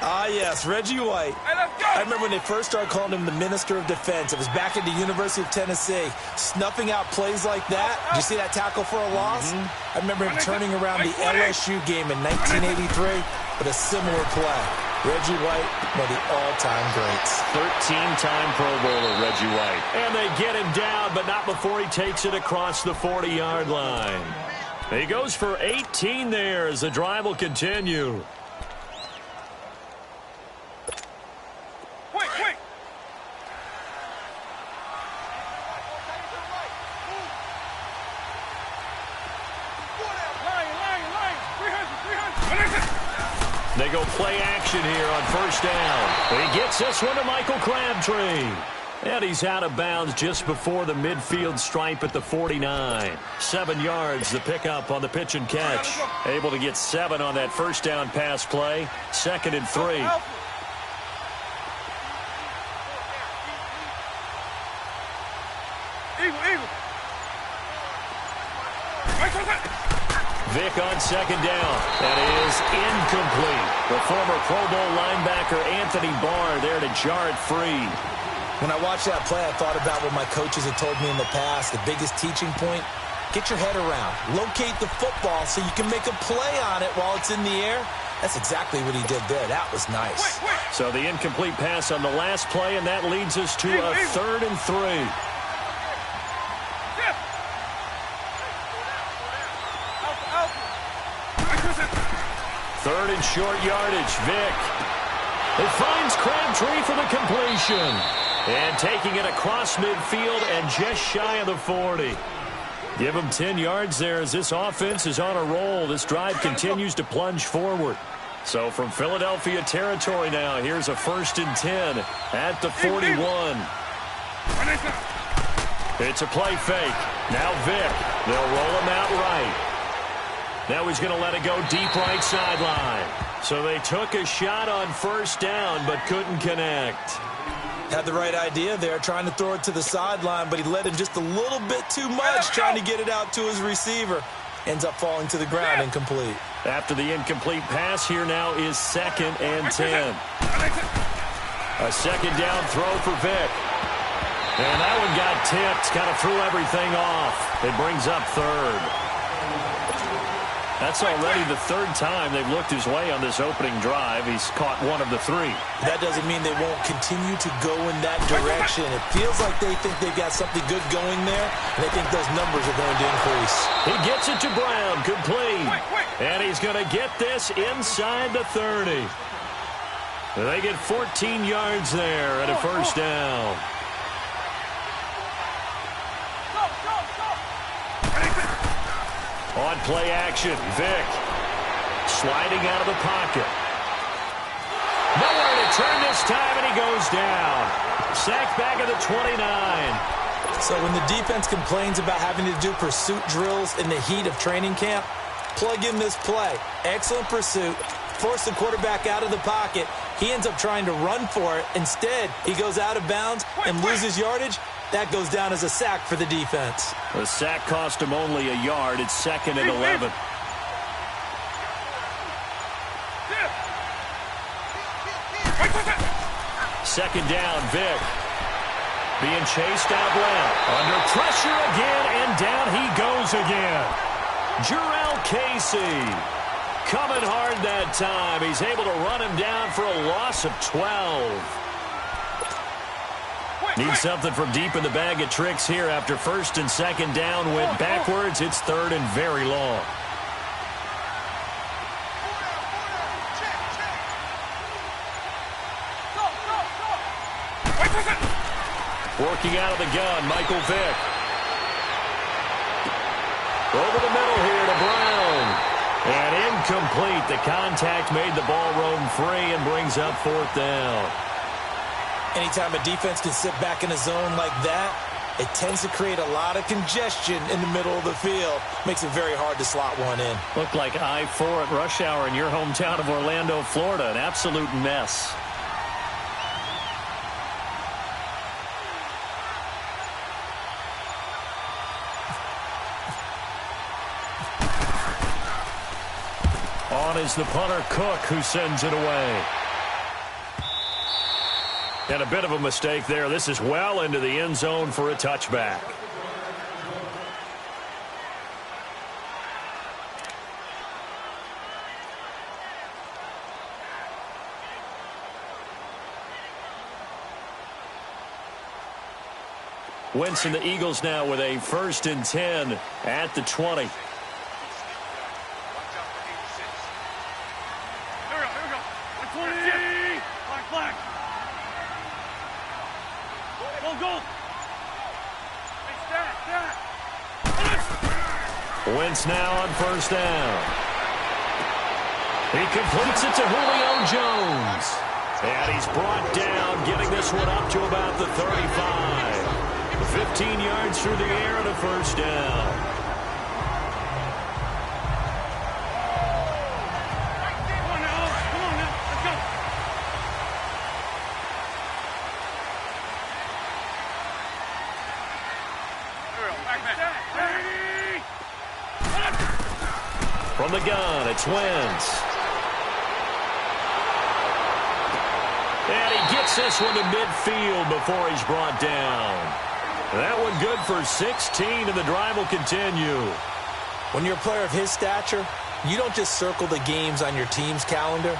Ah, yes, Reggie White. I remember when they first started calling him the Minister of Defense. It was back at the University of Tennessee, snuffing out plays like that. Did you see that tackle for a loss? I remember him turning around the LSU game in 1983 with a similar play. Reggie White, one of the all-time greats. 13-time Pro Bowler, Reggie White. And they get him down, but not before he takes it across the 40-yard line. He goes for 18 there as the drive will continue. They go play action here on 1st down. He gets this one to Michael Crabtree. And he's out of bounds just before the midfield stripe at the 49. 7 yards, the pickup on the pitch and catch. Able to get 7 on that 1st down pass play. 2nd and 3. Vick on 2nd down. That is incomplete. The former Pro Bowl linebacker Anthony Barr there to jar it free. When I watched that play, I thought about what my coaches had told me in the past. The biggest teaching point, get your head around. Locate the football so you can make a play on it while it's in the air. That's exactly what he did there. That was nice. So the incomplete pass on the last play, and that leads us to a 3rd and 3. Third and short yardage. Vick. It finds Crabtree for the completion. And taking it across midfield and just shy of the 40. Give him 10 yards there as this offense is on a roll. This drive continues to plunge forward. So from Philadelphia territory now, here's a 1st and 10 at the 41. It's a play fake. Now Vick. They'll roll him out right. Now he's going to let it go deep right sideline. So they took a shot on 1st down but couldn't connect. Had the right idea there, trying to throw it to the sideline, but he let him just a little bit too much, trying to get it out to his receiver. Ends up falling to the ground, incomplete. After the incomplete pass, here now is 2nd and 10. A 2nd down throw for Vick. And that one got tipped, kind of threw everything off. It brings up 3rd. That's already the 3rd time they've looked his way on this opening drive. He's caught 1 of the 3. That doesn't mean they won't continue to go in that direction. It feels like they think they've got something good going there, and they think those numbers are going to increase. He gets it to Brown, complete. And he's going to get this inside the 30. They get 14 yards there and a 1st down. On play action, Vick sliding out of the pocket. Nowhere to turn this time, and he goes down. Sacked back at the 29. So when the defense complains about having to do pursuit drills in the heat of training camp, plug in this play. Excellent pursuit. Force the quarterback out of the pocket. He ends up trying to run for it. Instead, he goes out of bounds and loses yardage. That goes down as a sack for the defense. The sack cost him only a yard. It's 2nd and 11. second down. Vick being chased out left. Under pressure again, and down he goes again. Jarrell Casey coming hard that time. He's able to run him down for a loss of 12. Need something from deep in the bag of tricks here after first and second down went backwards. It's third and very long. Working out of the gun, Michael Vick. Over the middle here to Brown. And incomplete. The contact made the ball roam free and brings up fourth down. Anytime a defense can sit back in a zone like that, it tends to create a lot of congestion in the middle of the field. Makes it very hard to slot one in. Looked like I-4 at rush hour in your hometown of Orlando, Florida. An absolute mess. On is the punter, Cook, who sends it away. And a bit of a mistake there. This is well into the end zone for a touchback. Wentz and the Eagles now with a 1st and 10 at the 20. Wentz now on 1st down. He completes it to Julio Jones. And he's brought down, getting this one up to about the 35. 15 yards through the air and a 1st down. Come on now, let's go. From the gun, it's Wentz. And he gets this one to midfield before he's brought down. That one good for 16, and the drive will continue. When you're a player of his stature, you don't just circle the games on your team's calendar.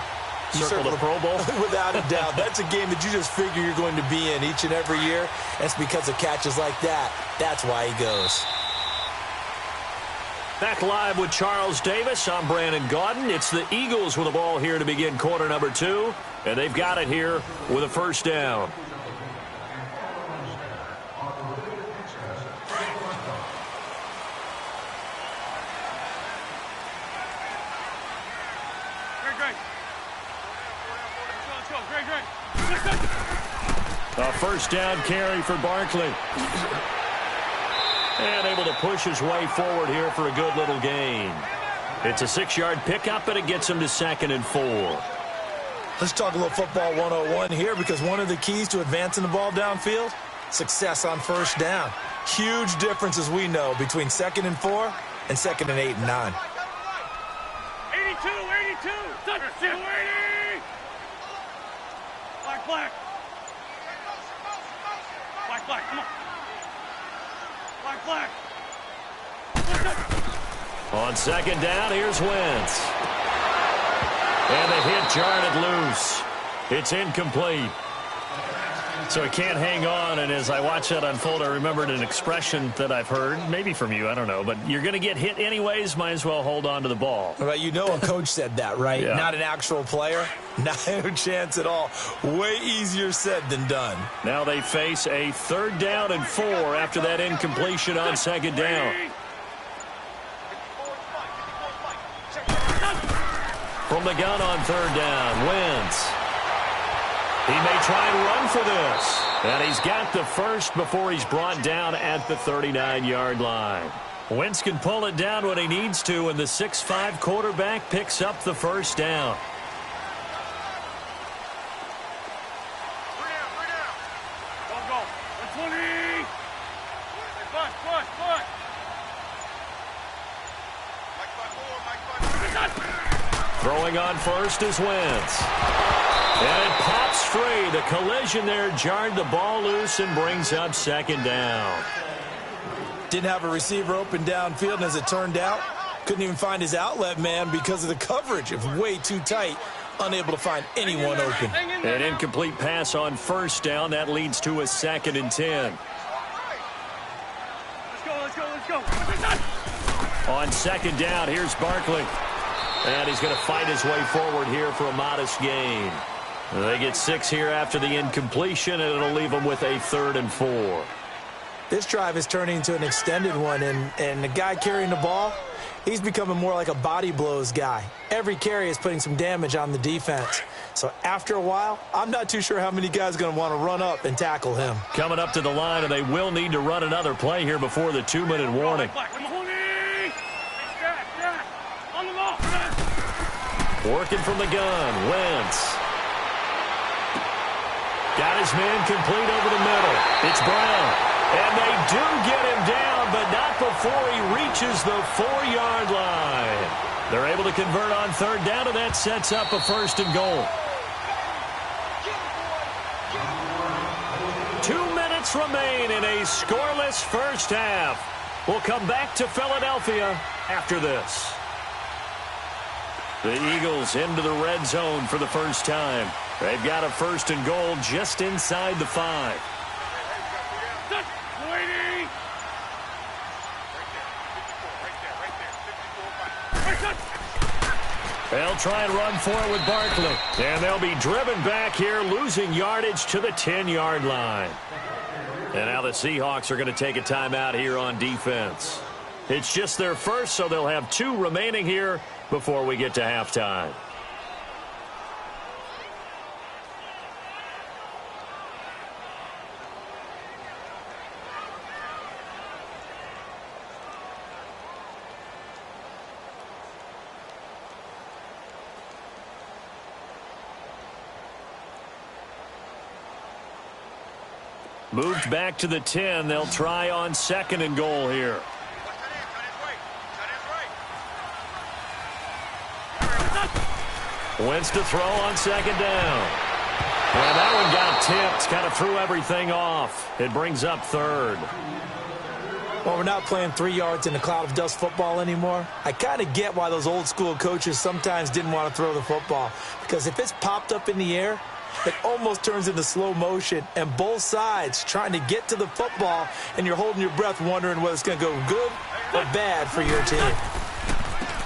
You circle the Pro Bowl? Without a doubt. That's a game that you just figure you're going to be in each and every year. And it's because of catches like that. That's why he goes. Back live with Charles Davis. I'm Brandon Gaudin. It's the Eagles with the ball here to begin quarter number 2. And they've got it here with a 1st down. A 1st down carry for Barkley. And able to push his way forward here for a good little gain. It's a 6-yard pickup, and it gets him to 2nd and 4. Let's talk a little football 101 here, because one of the keys to advancing the ball downfield, success on 1st down. Huge difference, as we know, between 2nd and 4 and 2nd and 8 and 9. 82, 82. Touch 280. Black. Black, come on. Black. On 2nd down, here's Wentz. And the hit jarred it loose. It's incomplete. So he can't hang on, and as I watch that unfold, I remembered an expression that I've heard, maybe from you, I don't know, but you're going to get hit anyways, might as well hold on to the ball. Well, you know a coach said that, right? Yeah. Not an actual player. Not a chance at all. Way easier said than done. Now they face a 3rd down and 4 after that incompletion on 2nd down. From the gun on 3rd down, Wentz. He may try and run for this. And he's got the first before he's brought down at the 39-yard line. Wentz can pull it down when he needs to, and the 6'5" quarterback picks up the 1st down. Go. 120. Push. Throwing on first is Wentz. And it pops free. The collision there jarred the ball loose and brings up second down. Didn't have a receiver open downfield, and as it turned out, couldn't even find his outlet man because of the coverage. It was way too tight, unable to find anyone open. An incomplete pass on first down. That leads to a 2nd and 10. Let's go. On second down, here's Barkley. And he's going to fight his way forward here for a modest gain. They get 6 here after the incompletion, and it'll leave them with a 3rd and 4. This drive is turning into an extended one, and the guy carrying the ball, he's becoming more like a body blows guy. Every carry is putting some damage on the defense. So after a while, I'm not too sure how many guys are going to want to run up and tackle him. Coming up to the line, and they will need to run another play here before the 2-minute warning. Working from the gun, Wentz. Got his man complete over the middle. It's Brown. And they do get him down, but not before he reaches the 4-yard line. They're able to convert on 3rd down, and that sets up a 1st and goal. 2 minutes remain in a scoreless first half. We'll come back to Philadelphia after this. The Eagles into the red zone for the first time. They've got a 1st and goal just inside the 5. They'll try and run for it with Barkley. And they'll be driven back here, losing yardage to the 10-yard line. And now the Seahawks are going to take a timeout here on defense. It's just their first, so they'll have 2 remaining here before we get to halftime. Moved back to the 10. They'll try on 2nd and goal here. Wentz to throw on 2nd down. And that one got tipped. Kind of threw everything off. It brings up 3rd. Well, we're not playing 3 yards in a cloud of dust football anymore. I kind of get why those old school coaches sometimes didn't want to throw the football. Because if it's popped up in the air, it almost turns into slow motion, and both sides trying to get to the football, and you're holding your breath wondering whether it's going to go good or bad for your team.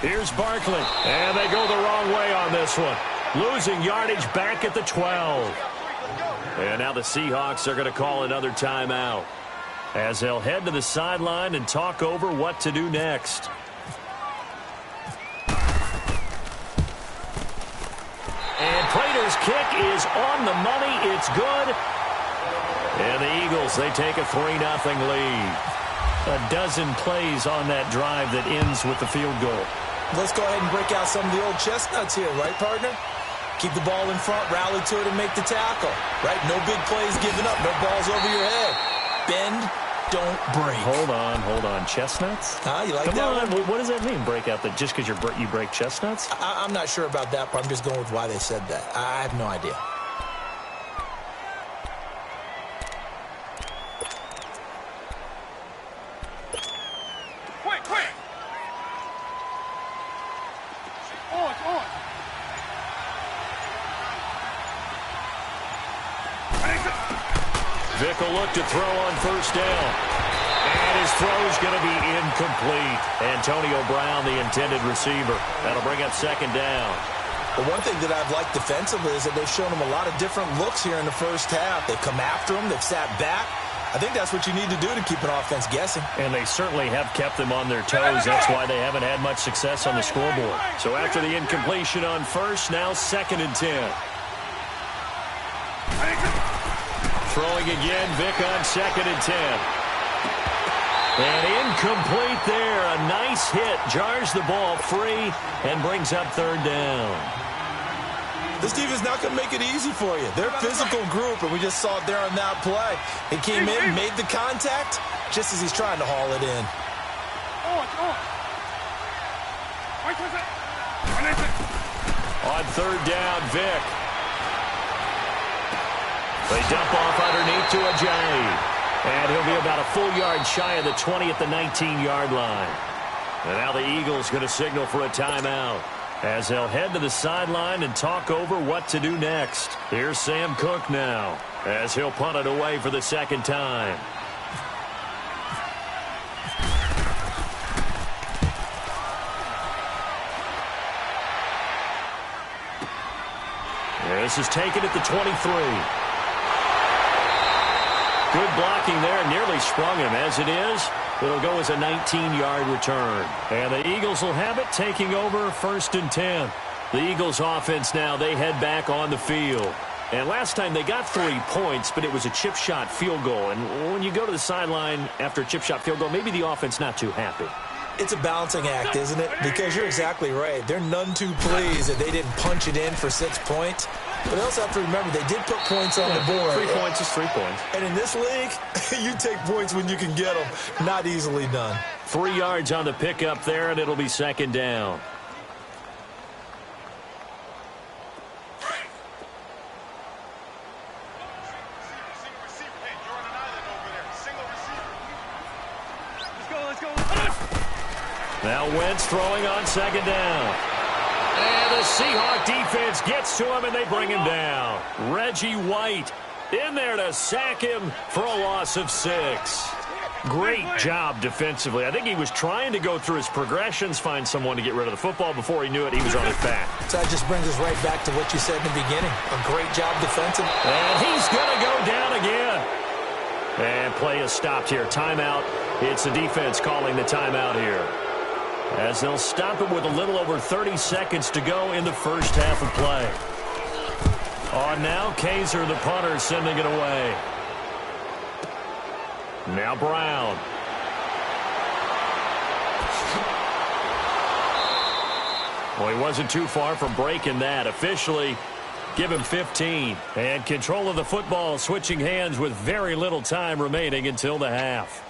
Here's Barkley, and they go the wrong way on this one. Losing yardage back at the 12. And now the Seahawks are going to call another timeout as they'll head to the sideline and talk over what to do next. And Prater's kick is on the money. It's good. And the Eagles, they take a 3-0 lead. A dozen plays on that drive that ends with the field goal. Let's go ahead and break out some of the old chestnuts here, right, partner? Keep the ball in front, rally to it, and make the tackle, right? No big plays given up, no balls over your head. Bend, don't break. Hold on. Chestnuts? You like Come that on. one? What does that mean, break out? That just because you break chestnuts? I'm not sure about that part. I'm just going with why they said that. I have no idea. Quick! On! Vick will look to throw on 1st down. And his throw's going to be incomplete. Antonio Brown, the intended receiver. That'll bring up 2nd down. But one thing that I've liked defensively is that they've shown them a lot of different looks here in the first half. They've come after them. They've sat back. I think that's what you need to do to keep an offense guessing. And they certainly have kept them on their toes. That's why they haven't had much success on the scoreboard. So after the incompletion on 1st, now 2nd and 10. Throwing again, Vick on 2nd and 10. And incomplete there. A nice hit. Jars the ball free and brings up 3rd down. This defense is not going to make it easy for you. They're a physical group, and we just saw it there on that play. He came in, made the contact, just as he's trying to haul it in. On 3rd down, Vick. They dump off underneath to Ajayi. And he'll be about a full yard shy of the 20 at the 19-yard line. And now the Eagles going to signal for a timeout as they'll head to the sideline and talk over what to do next. Here's Sam Cook now as he'll punt it away for the second time. This is taken at the 23. Good blocking there, nearly sprung him. As it is, it'll go as a 19-yard return. And the Eagles will have it, taking over 1st and 10. The Eagles offense now, they head back on the field. And last time they got 3 points, but it was a chip shot field goal. And when you go to the sideline after a chip shot field goal, maybe the offense not too happy. It's a balancing act, isn't it? Because you're exactly right. They're none too pleased that they didn't punch it in for 6 points. But they also have to remember they did put points on the board. 3 points is 3 points. And in this league, you take points when you can get them. Not easily done. 3 yards on the pickup there, and it'll be 2nd down. Now Wentz throwing on 2nd down. And the Seahawk defense gets to him, and they bring him down. Reggie White in there to sack him for a loss of 6. Great job defensively. I think he was trying to go through his progressions, find someone to get rid of the football. Before he knew it, he was on his back. So that just brings us right back to what you said in the beginning. A great job defensively. And he's going to go down again. And play is stopped here. Timeout. It's the defense calling the timeout here, as they'll stop it with a little over 30 seconds to go in the first half of play. On now, Kaiser, the punter, sending it away. Now Brown. Well, he wasn't too far from breaking that. Officially, give him 15. And control of the football switching hands with very little time remaining until the half.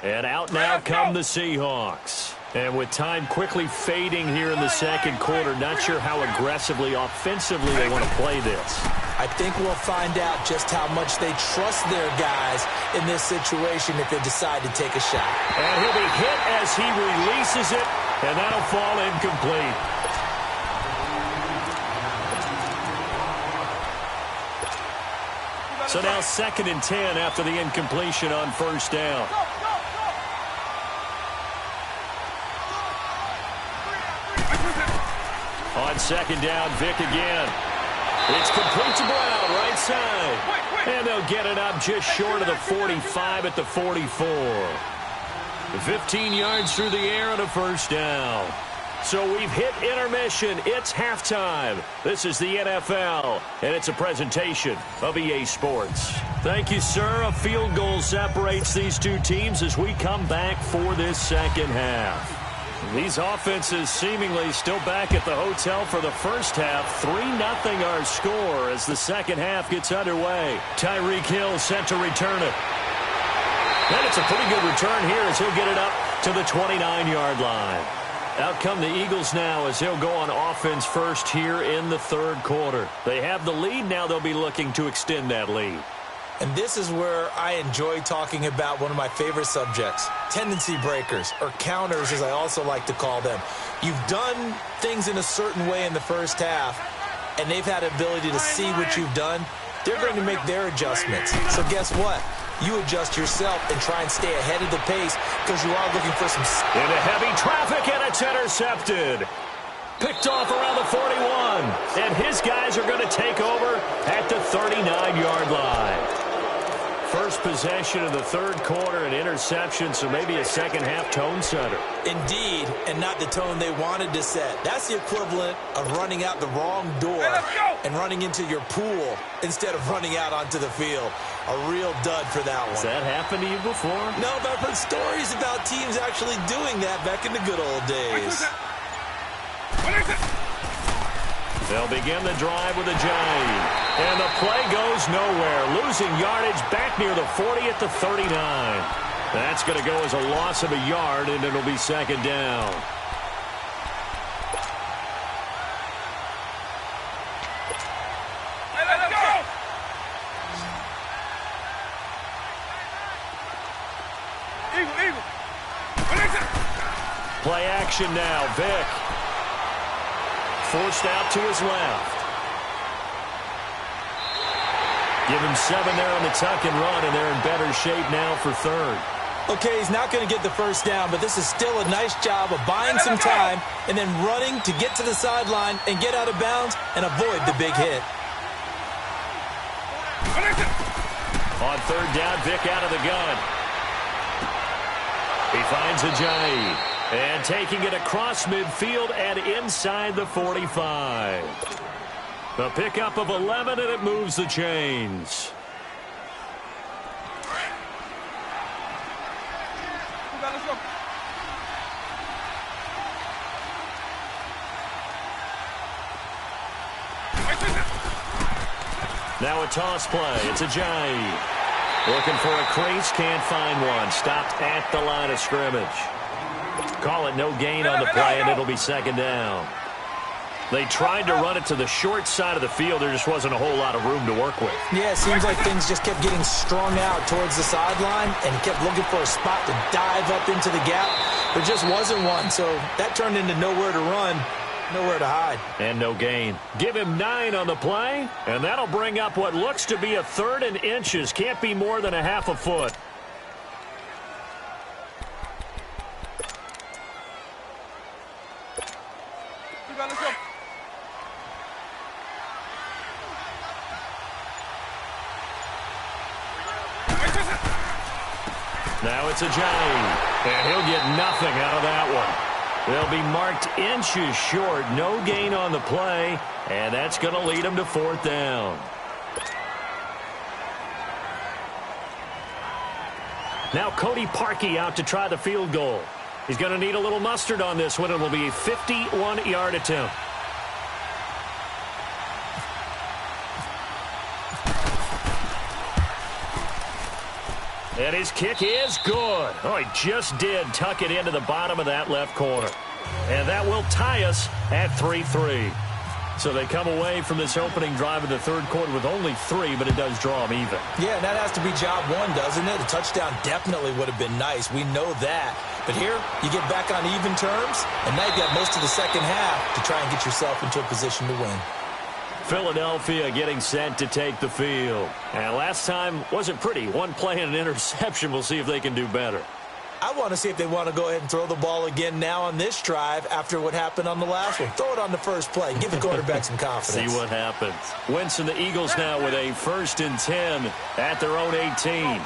And out now come the Seahawks. And with time quickly fading here in the second quarter, not sure how aggressively, offensively they want to play this. I think we'll find out just how much they trust their guys in this situation if they decide to take a shot. And he'll be hit as he releases it, and that'll fall incomplete. So now 2nd and 10 after the incompletion on 1st down. On 2nd down, Vick again. It's complete to Brown, right side. And they'll get it up just short of the 45 at the 44. 15 yards through the air and a 1st down. So we've hit intermission. It's halftime. This is the NFL, and it's a presentation of EA Sports. Thank you, sir. A field goal separates these two teams as we come back for this second half. These offenses seemingly still back at the hotel for the first half. 3-0 our score as the second half gets underway. Tyreek Hill set to return it. And it's a pretty good return here as he'll get it up to the 29-yard line. Out come the Eagles now as they'll go on offense first here in the 3rd quarter. They have the lead. Now they'll be looking to extend that lead. And this is where I enjoy talking about one of my favorite subjects, tendency breakers, or counters as I also like to call them. You've done things in a certain way in the first half, and they've had the ability to see what you've done. They're going to make their adjustments. So guess what? You adjust yourself and try and stay ahead of the pace because you are looking for some... Into heavy traffic, and it's intercepted. Picked off around the 41. And his guys are going to take over at the 39-yard line. First possession of the 3rd quarter, an interception, so maybe a second-half tone setter. Indeed, and not the tone they wanted to set. That's the equivalent of running out the wrong door and running into your pool instead of running out onto the field. A real dud for that one. Has that happened to you before? No, but I've heard stories about teams actually doing that back in the good old days. They'll begin the drive with Ajayi. And the play goes nowhere. Losing yardage back near the 40 at the 39. That's going to go as a loss of a yard, and it'll be 2nd down. action now. Vick. Forced out to his left. Give him 7 there on the tuck and run, and they're in better shape now for third. Okay, he's not going to get the first down, but this is still a nice job of buying some time and then running to get to the sideline and get out of bounds and avoid the big hit. On third down, Vick out of the gun. He finds Ajayi. And taking it across midfield and inside the 45. A pickup of 11, and it moves the chains. Now a toss play. It's Ajayi. Looking for a crease, can't find one. Stopped at the line of scrimmage. Call it no gain on the play, and it'll be second down. They tried to run it to the short side of the field. There just wasn't a whole lot of room to work with. Yeah, it seems like things just kept getting strung out towards the sideline, and he kept looking for a spot to dive up into the gap. There just wasn't one, so that turned into nowhere to run, nowhere to hide. And no gain. Give him 9 on the play, and that'll bring up what looks to be a 3rd and inches. Can't be more than a half a foot. Now it's Ajayi, and he'll get nothing out of that one. They'll be marked inches short. No gain on the play, and that's going to lead them to 4th down. Now Cody Parkey out to try the field goal. He's going to need a little mustard on this one. It will be a 51-yard attempt. And his kick is good. Oh, he just did tuck it into the bottom of that left corner. And that will tie us at 3-3. So they come away from this opening drive of the third quarter with only 3, but it does draw them even. Yeah, that has to be job 1, doesn't it? A touchdown definitely would have been nice. We know that. But here, you get back on even terms, and now you've got most of the second half to try and get yourself into a position to win. Philadelphia getting set to take the field. And last time wasn't pretty. 1 play and an interception. We'll see if they can do better. I want to see if they want to go ahead and throw the ball again now on this drive after what happened on the last one. Throw it on the first play. Give the quarterback some confidence. See what happens. Winston, the Eagles now with a 1st and 10 at their own 18.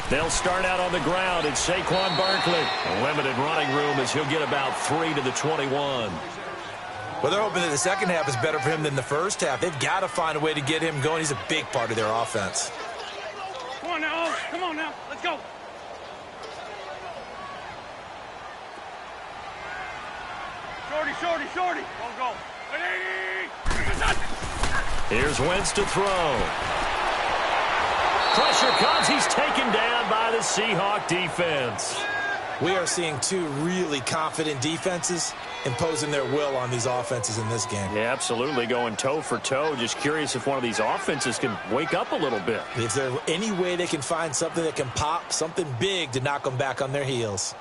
They'll start out on the ground. It's Saquon Barkley. A limited running room as he'll get about 3 to the 21. Well, they're hoping that the second half is better for him than the first half. They've got to find a way to get him going. He's a big part of their offense. Come on now. Come on now. Let's go. Shorty. Go. Here's Wentz to throw. Pressure comes. He's taken down by the Seahawk defense. We are seeing 2 really confident defenses imposing their will on these offenses in this game. Yeah, absolutely. Going toe for toe. Just curious if one of these offenses can wake up a little bit. If there's any way they can find something that can pop, something big to knock them back on their heels.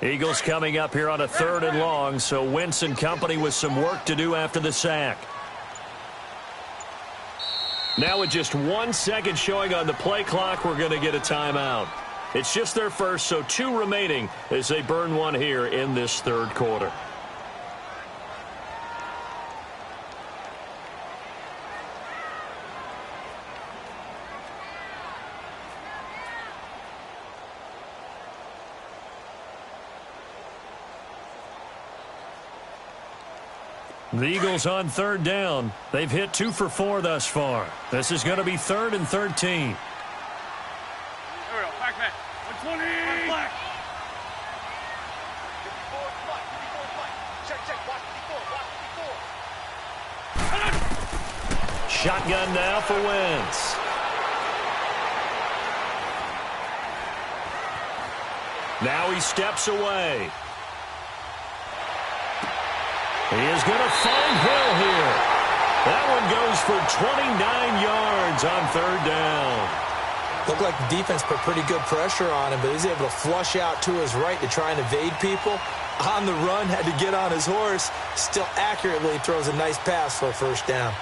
Eagles coming up here on a 3rd and long, so Wentz and company with some work to do after the sack. Now with just 1 second showing on the play clock, we're going to get a timeout. It's just their first, so 2 remaining as they burn 1 here in this third quarter. The Eagles on 3rd down. They've hit 2 for 4 thus far. This is going to be 3rd and 13. There we go. Back. 120. Black. Shotgun now for Wentz. Now he steps away. He is going to find Hill here. That one goes for 29 yards on third down. Looked like the defense put pretty good pressure on him, but he was able to flush out to his right to try and evade people. On the run, had to get on his horse. Still accurately throws a nice pass for a first down.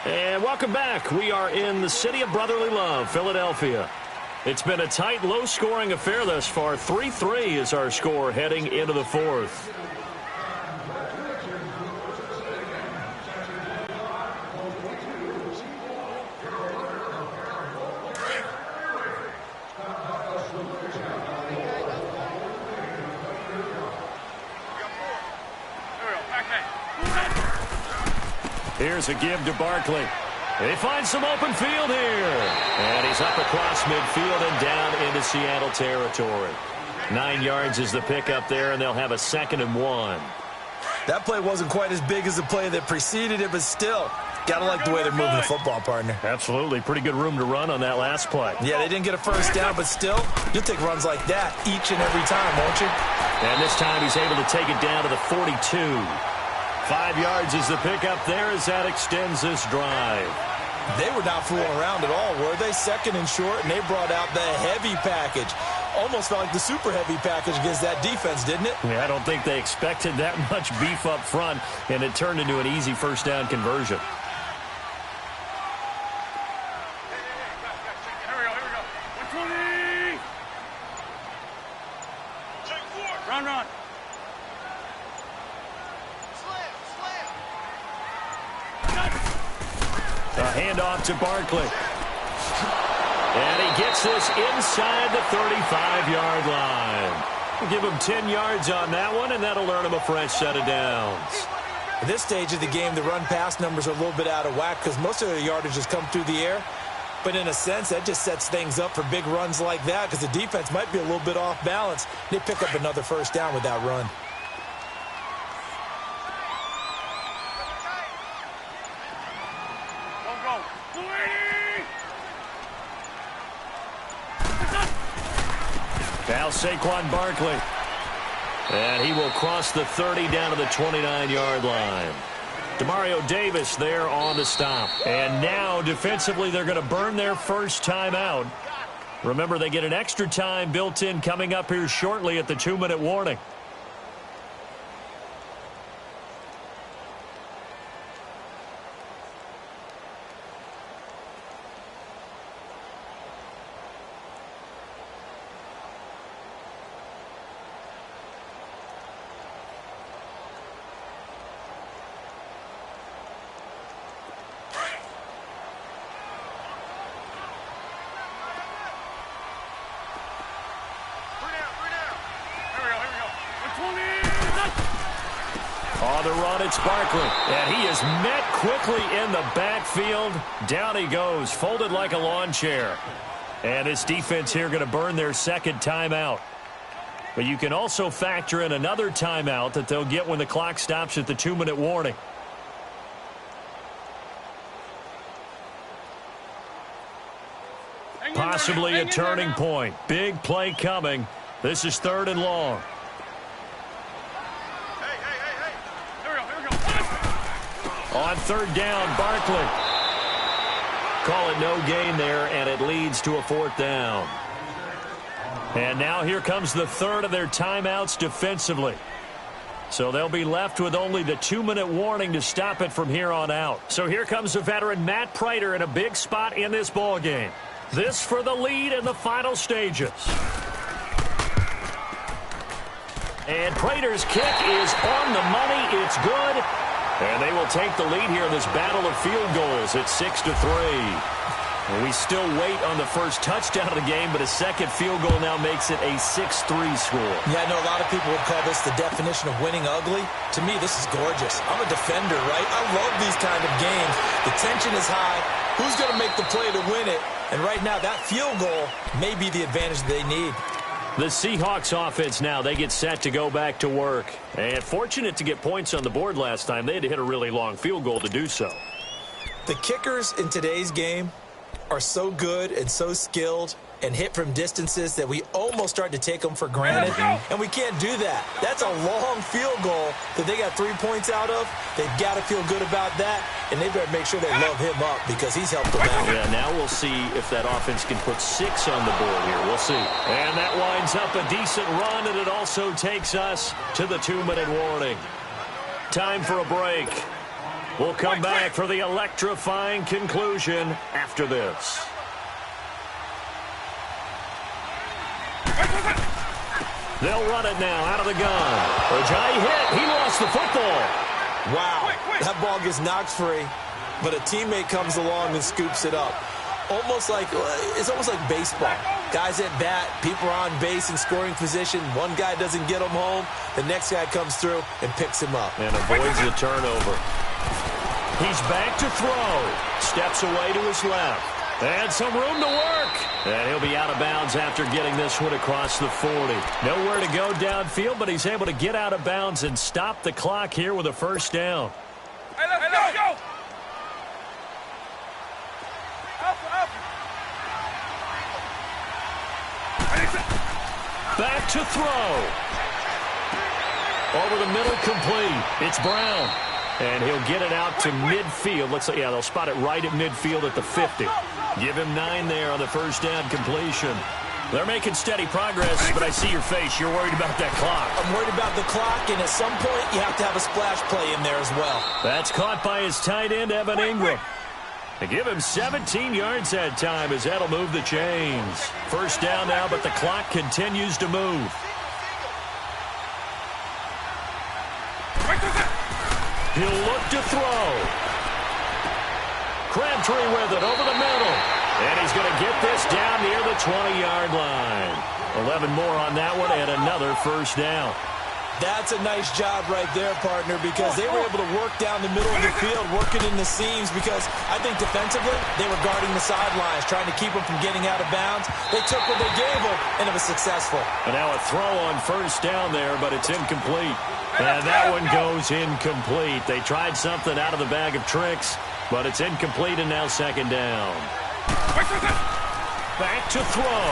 And welcome back. We are in the city of brotherly love, Philadelphia. It's been a tight, low-scoring affair thus far. 3-3 is our score heading into the fourth. Here's a give to Barkley. They find some open field here. And he's up across midfield and down into Seattle territory. 9 yards is the pickup there, and they'll have a 2nd and 1. That play wasn't quite as big as the play that preceded it, but still, got to like the way they're moving the football, partner. Absolutely. Pretty good room to run on that last play. Yeah, they didn't get a first down, but still, you'll take runs like that each and every time, won't you? And this time he's able to take it down to the 42. 5 yards is the pickup there as that extends this drive. They were not fooling around at all, were they? 2nd and short, and they brought out the heavy package. Almost felt like the super heavy package against that defense, didn't it? Yeah, I don't think they expected that much beef up front, and it turned into an easy first down conversion. Here we go. 120. Run. A handoff to Barkley. And he gets this inside the 35-yard line. We'll give him 10 yards on that one, and that'll earn him a fresh set of downs. At this stage of the game, the run-pass numbers are a little bit out of whack because most of their yardage has come through the air. But in a sense, that just sets things up for big runs like that because the defense might be a little bit off balance. They pick up another first down with that run. Now Saquon Barkley. And he will cross the 30 down to the 29-yard line. Demario Davis there on the stop. And now defensively they're going to burn their first timeout. Remember, they get an extra time built in coming up here shortly at the 2-minute warning. On the run, it's Barkley. And he is met quickly in the backfield. Down he goes, folded like a lawn chair. And this defense here going to burn their second timeout. But you can also factor in another timeout that they'll get when the clock stops at the 2-minute warning. Possibly a turning point. Big play coming. This is 3rd and long. On 3rd down, Barkley. Call it no gain there, and it leads to a 4th down. And now here comes the 3rd of their timeouts defensively. So they'll be left with only the 2-minute warning to stop it from here on out. So here comes the veteran Matt Prater in a big spot in this ballgame. This for the lead in the final stages. And Prater's kick is on the money. It's good. And they will take the lead here in this battle of field goals at 6-3. And we still wait on the first touchdown of the game, but a second field goal now makes it a 6-3 score. Yeah, I know a lot of people would call this the definition of winning ugly. To me, this is gorgeous. I'm a defender, right? I love these kind of games. The tension is high. Who's going to make the play to win it? And right now, that field goal may be the advantage they need. The Seahawks offense now, they get set to go back to work. And fortunate to get points on the board last time. They had to hit a really long field goal to do so. The kickers in today's game are so good and so skilled and hit from distances that we almost start to take them for granted, and we can't do that. That's a long field goal that they got 3 points out of. They've got to feel good about that, and they better make sure they love him up because he's helped them out. Yeah, now we'll see if that offense can put 6 on the board here. We'll see. And that winds up a decent run, and it also takes us to the 2-minute warning. Time for a break. We'll come back for the electrifying conclusion after this. They'll run it now out of the gun. Ojai hit. He lost the football. Wow. That ball gets knocked free, but a teammate comes along and scoops it up. It's almost like baseball. Guys at bat, people are on base in scoring position. One guy doesn't get him home. The next guy comes through and picks him up. And avoids the turnover. He's back to throw. Steps away to his left. And some room to work. And he'll be out of bounds after getting this one across the 40. Nowhere to go downfield, but he's able to get out of bounds and stop the clock here with a first down. Hey, let's go! Back to throw. Over the middle, complete. It's Brown. And he'll get it out to midfield. Looks like, yeah, they'll spot it right at midfield at the 50. Give him 9 there on the first down completion. They're making steady progress, but I see your face. You're worried about that clock. I'm worried about the clock, and at some point, you have to have a splash play in there as well. That's caught by his tight end, Evan Ingram. They give him 17 yards that time as that'll move the chains. First down now, but the clock continues to move. He'll look to throw. Crabtree with it over the middle. And he's going to get this down near the 20-yard line. 11 more on that one and another first down. That's a nice job right there, partner, because they were able to work down the middle of the field, working in the seams, because I think defensively they were guarding the sidelines, trying to keep them from getting out of bounds. They took what they gave them, and it was successful. And now a throw on first down there, but it's incomplete. And that one goes incomplete. They tried something out of the bag of tricks, but it's incomplete, and now second down. Back to throw.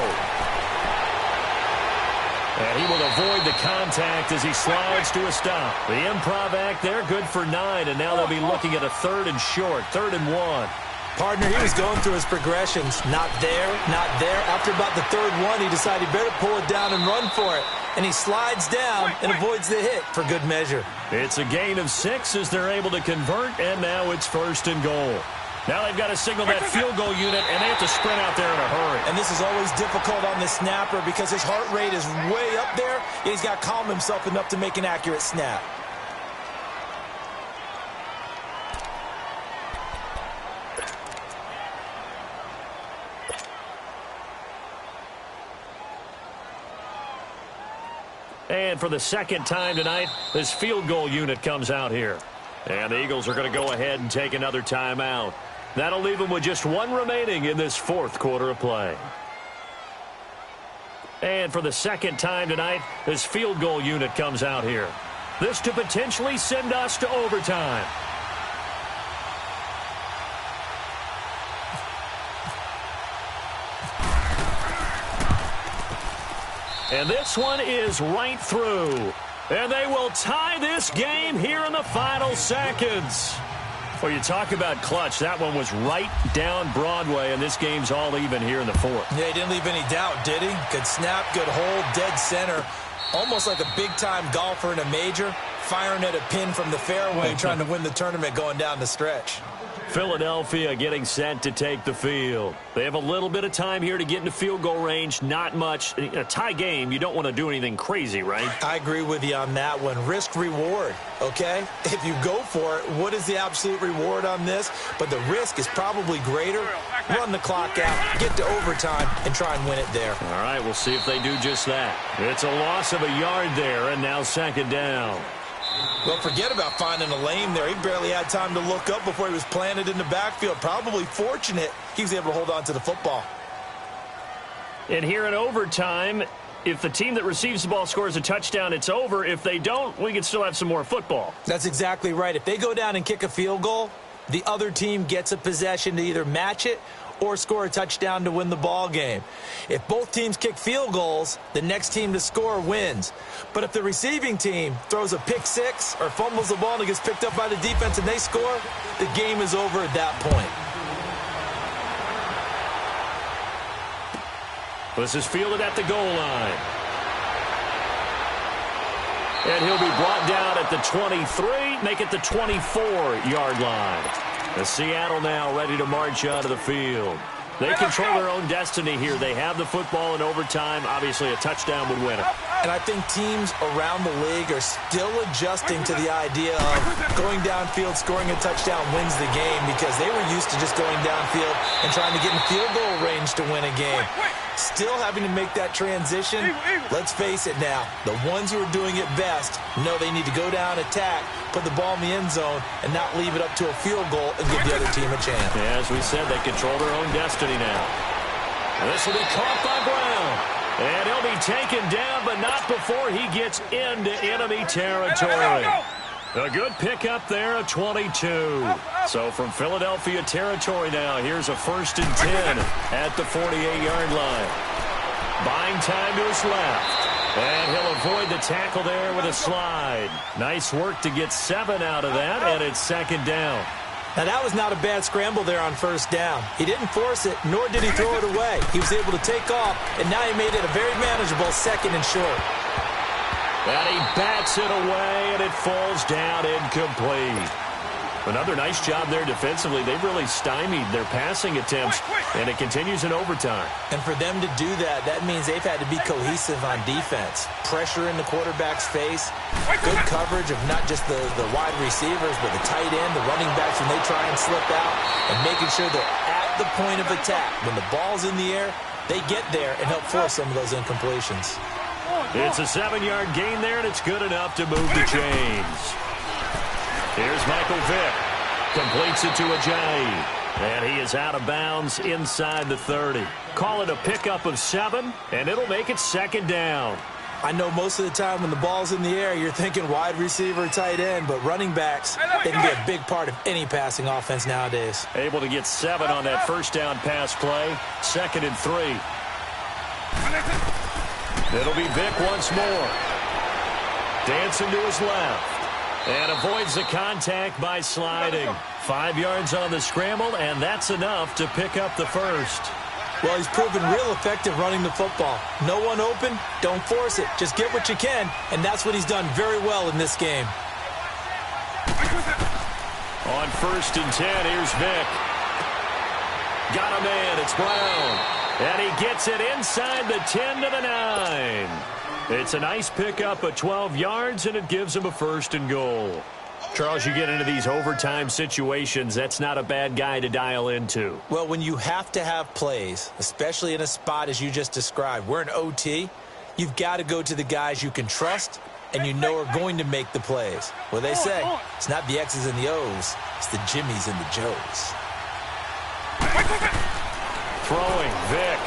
And he will avoid the contact as he slides to a stop. The improv act there, good for 9, and now they'll be looking at a 3rd and short, 3rd and 1. Partner, he was going through his progressions. Not there, not there. After about the 3rd one, he decided he better pull it down and run for it. And he slides down and avoids the hit for good measure. It's a gain of 6 as they're able to convert, and now it's 1st and goal. Now they've got to signal that field goal unit, and they have to sprint out there in a hurry. And this is always difficult on the snapper because his heart rate is way up there, and he's got to calm himself enough to make an accurate snap. And for the second time tonight, this field goal unit comes out here. And the Eagles are going to go ahead and take another timeout. That'll leave them with just 1 remaining in this 4th quarter of play. And for the second time tonight, this field goal unit comes out here. This to potentially send us to overtime. And this one is right through. And they will tie this game here in the final seconds. Well, you talk about clutch. That one was right down Broadway, and this game's all even here in the 4th. Yeah, he didn't leave any doubt, did he? Good snap, good hold, dead center. Almost like a big-time golfer in a major, firing at a pin from the fairway, trying to win the tournament going down the stretch. Philadelphia getting set to take the field. They have a little bit of time here to get into field goal range, not much. In a tie game, you don't want to do anything crazy, right? I agree with you on that one. Risk-reward, okay? If you go for it, what is the absolute reward on this? But the risk is probably greater. Run the clock out, get to overtime, and try and win it there. All right, we'll see if they do just that. It's a loss of a yard there, and now second down. Well, forget about finding a lane there. He barely had time to look up before he was planted in the backfield. Probably fortunate he was able to hold on to the football. And here in overtime, if the team that receives the ball scores a touchdown, it's over. If they don't, we can still have some more football. That's exactly right. If they go down and kick a field goal, the other team gets a possession to either match it or score a touchdown to win the ball game. If both teams kick field goals, the next team to score wins. But if the receiving team throws a pick six or fumbles the ball and it gets picked up by the defense and they score, the game is over at that point. This is fielded at the goal line. And he'll be brought down at the 23, make it the 24-yard line. The Seattle now ready to march onto the field. They control their own destiny here. They have the football in overtime. Obviously, a touchdown would win it. And I think teams around the league are still adjusting to the idea of going downfield, scoring a touchdown wins the game, because they were used to just going downfield and trying to get in field goal range to win a game. Still having to make that transition. Let's face it now, the ones who are doing it best know they need to go down, attack, put the ball in the end zone, and not leave it up to a field goal and give the other team a chance. Yeah, as we said, they control their own destiny now. And this will be caught by Brown. And he'll be taken down, but not before he gets into enemy territory. A good pickup there, a 22. So from Philadelphia territory now, here's a 1st and 10 at the 48-yard line. Buying time to his left. And he'll avoid the tackle there with a slide. Nice work to get 7 out of that, and it's 2nd down. Now, that was not a bad scramble there on 1st down. He didn't force it, nor did he throw it away. He was able to take off, and now he made it a very manageable 2nd and short. And he bats it away, and it falls down incomplete. Another nice job there defensively. They've really stymied their passing attempts, and it continues in overtime. And for them to do that, that means they've had to be cohesive on defense. Pressure in the quarterback's face, good coverage of not just the wide receivers, but the tight end, the running backs when they try and slip out, and making sure they're at the point of attack. When the ball's in the air, they get there and help force some of those incompletions. It's a 7-yard gain there, and it's good enough to move the chains. Here's Michael Vick. Completes it to Ajayi. And he is out of bounds inside the 30. Call it a pickup of 7, and it'll make it 2nd down. I know most of the time when the ball's in the air, you're thinking wide receiver, tight end, but running backs, they can be a big part of any passing offense nowadays. Able to get 7 on that 1st down pass play. 2nd and 3. It'll be Vick once more. Dancing to his left. And avoids the contact by sliding. 5 yards on the scramble, and that's enough to pick up the 1st. Well, he's proven real effective running the football. No one open, don't force it. Just get what you can, and that's what he's done very well in this game. On 1st and 10, here's Vick. Got a man, it's Brown. And he gets it inside the 10 to the 9. It's a nice pickup of 12 yards, and it gives him a 1st and goal. Charles, you get into these overtime situations, that's not a bad guy to dial into. Well, when you have to have plays, especially in a spot as you just described, we're in OT, you've got to go to the guys you can trust and you know are going to make the plays. Well, they say it's not the X's and the O's, it's the Jimmies and the Joes. Throwing, Vick.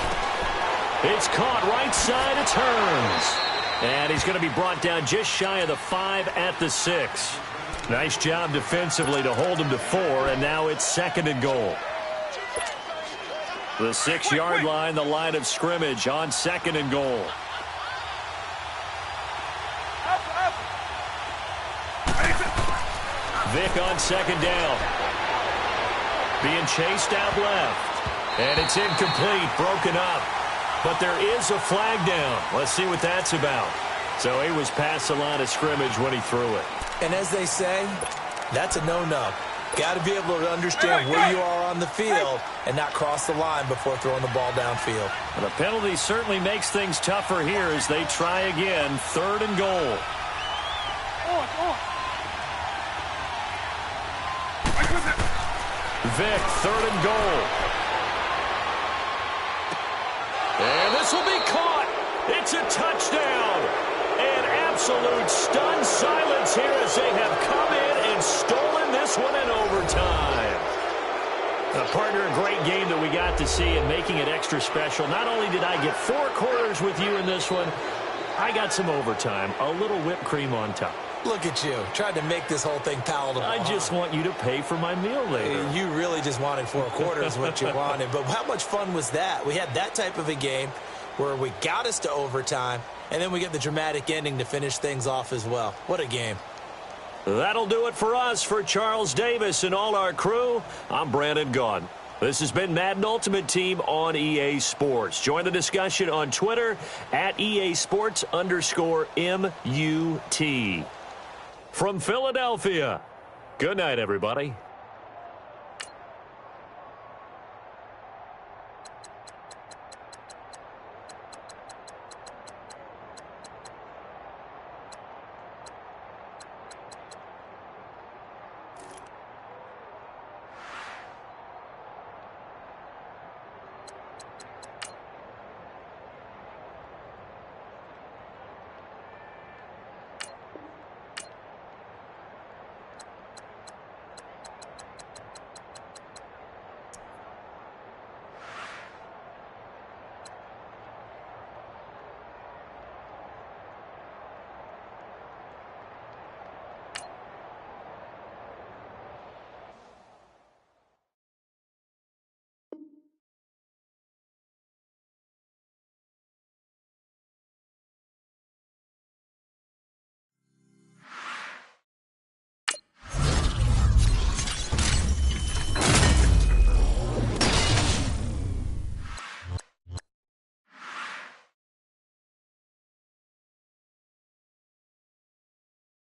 It's caught right side, it turns. And he's going to be brought down just shy of the 5 at the 6. Nice job defensively to hold him to 4, and now it's 2nd and goal. The 6-yard line, the line of scrimmage on 2nd and goal. Vick on 2nd down. Being chased out left. And it's incomplete, broken up. But there is a flag down. Let's see what that's about. So he was past the line of scrimmage when he threw it. And as they say, that's a no-no. Got to be able to understand where you are on the field and not cross the line before throwing the ball downfield. The penalty certainly makes things tougher here as they try again. 3rd and goal. Vick, 3rd and goal. And this will be caught. It's a touchdown. An absolute stunned silence here as they have come in and stolen this one in overtime. Partner, a great game that we got to see and making it extra special. Not only did I get 4 quarters with you in this one, I got some overtime, a little whipped cream on top. Look at you, trying to make this whole thing palatable. I just want you to pay for my meal later. You really just wanted 4 quarters what you wanted. But how much fun was that? We had that type of a game where we got us to overtime, and then we get the dramatic ending to finish things off as well. What a game. That'll do it for us. For Charles Davis and all our crew, I'm Brandon Gaudin. This has been Madden Ultimate Team on EA Sports. Join the discussion on Twitter at EA Sports_MUT. From Philadelphia, good night, everybody.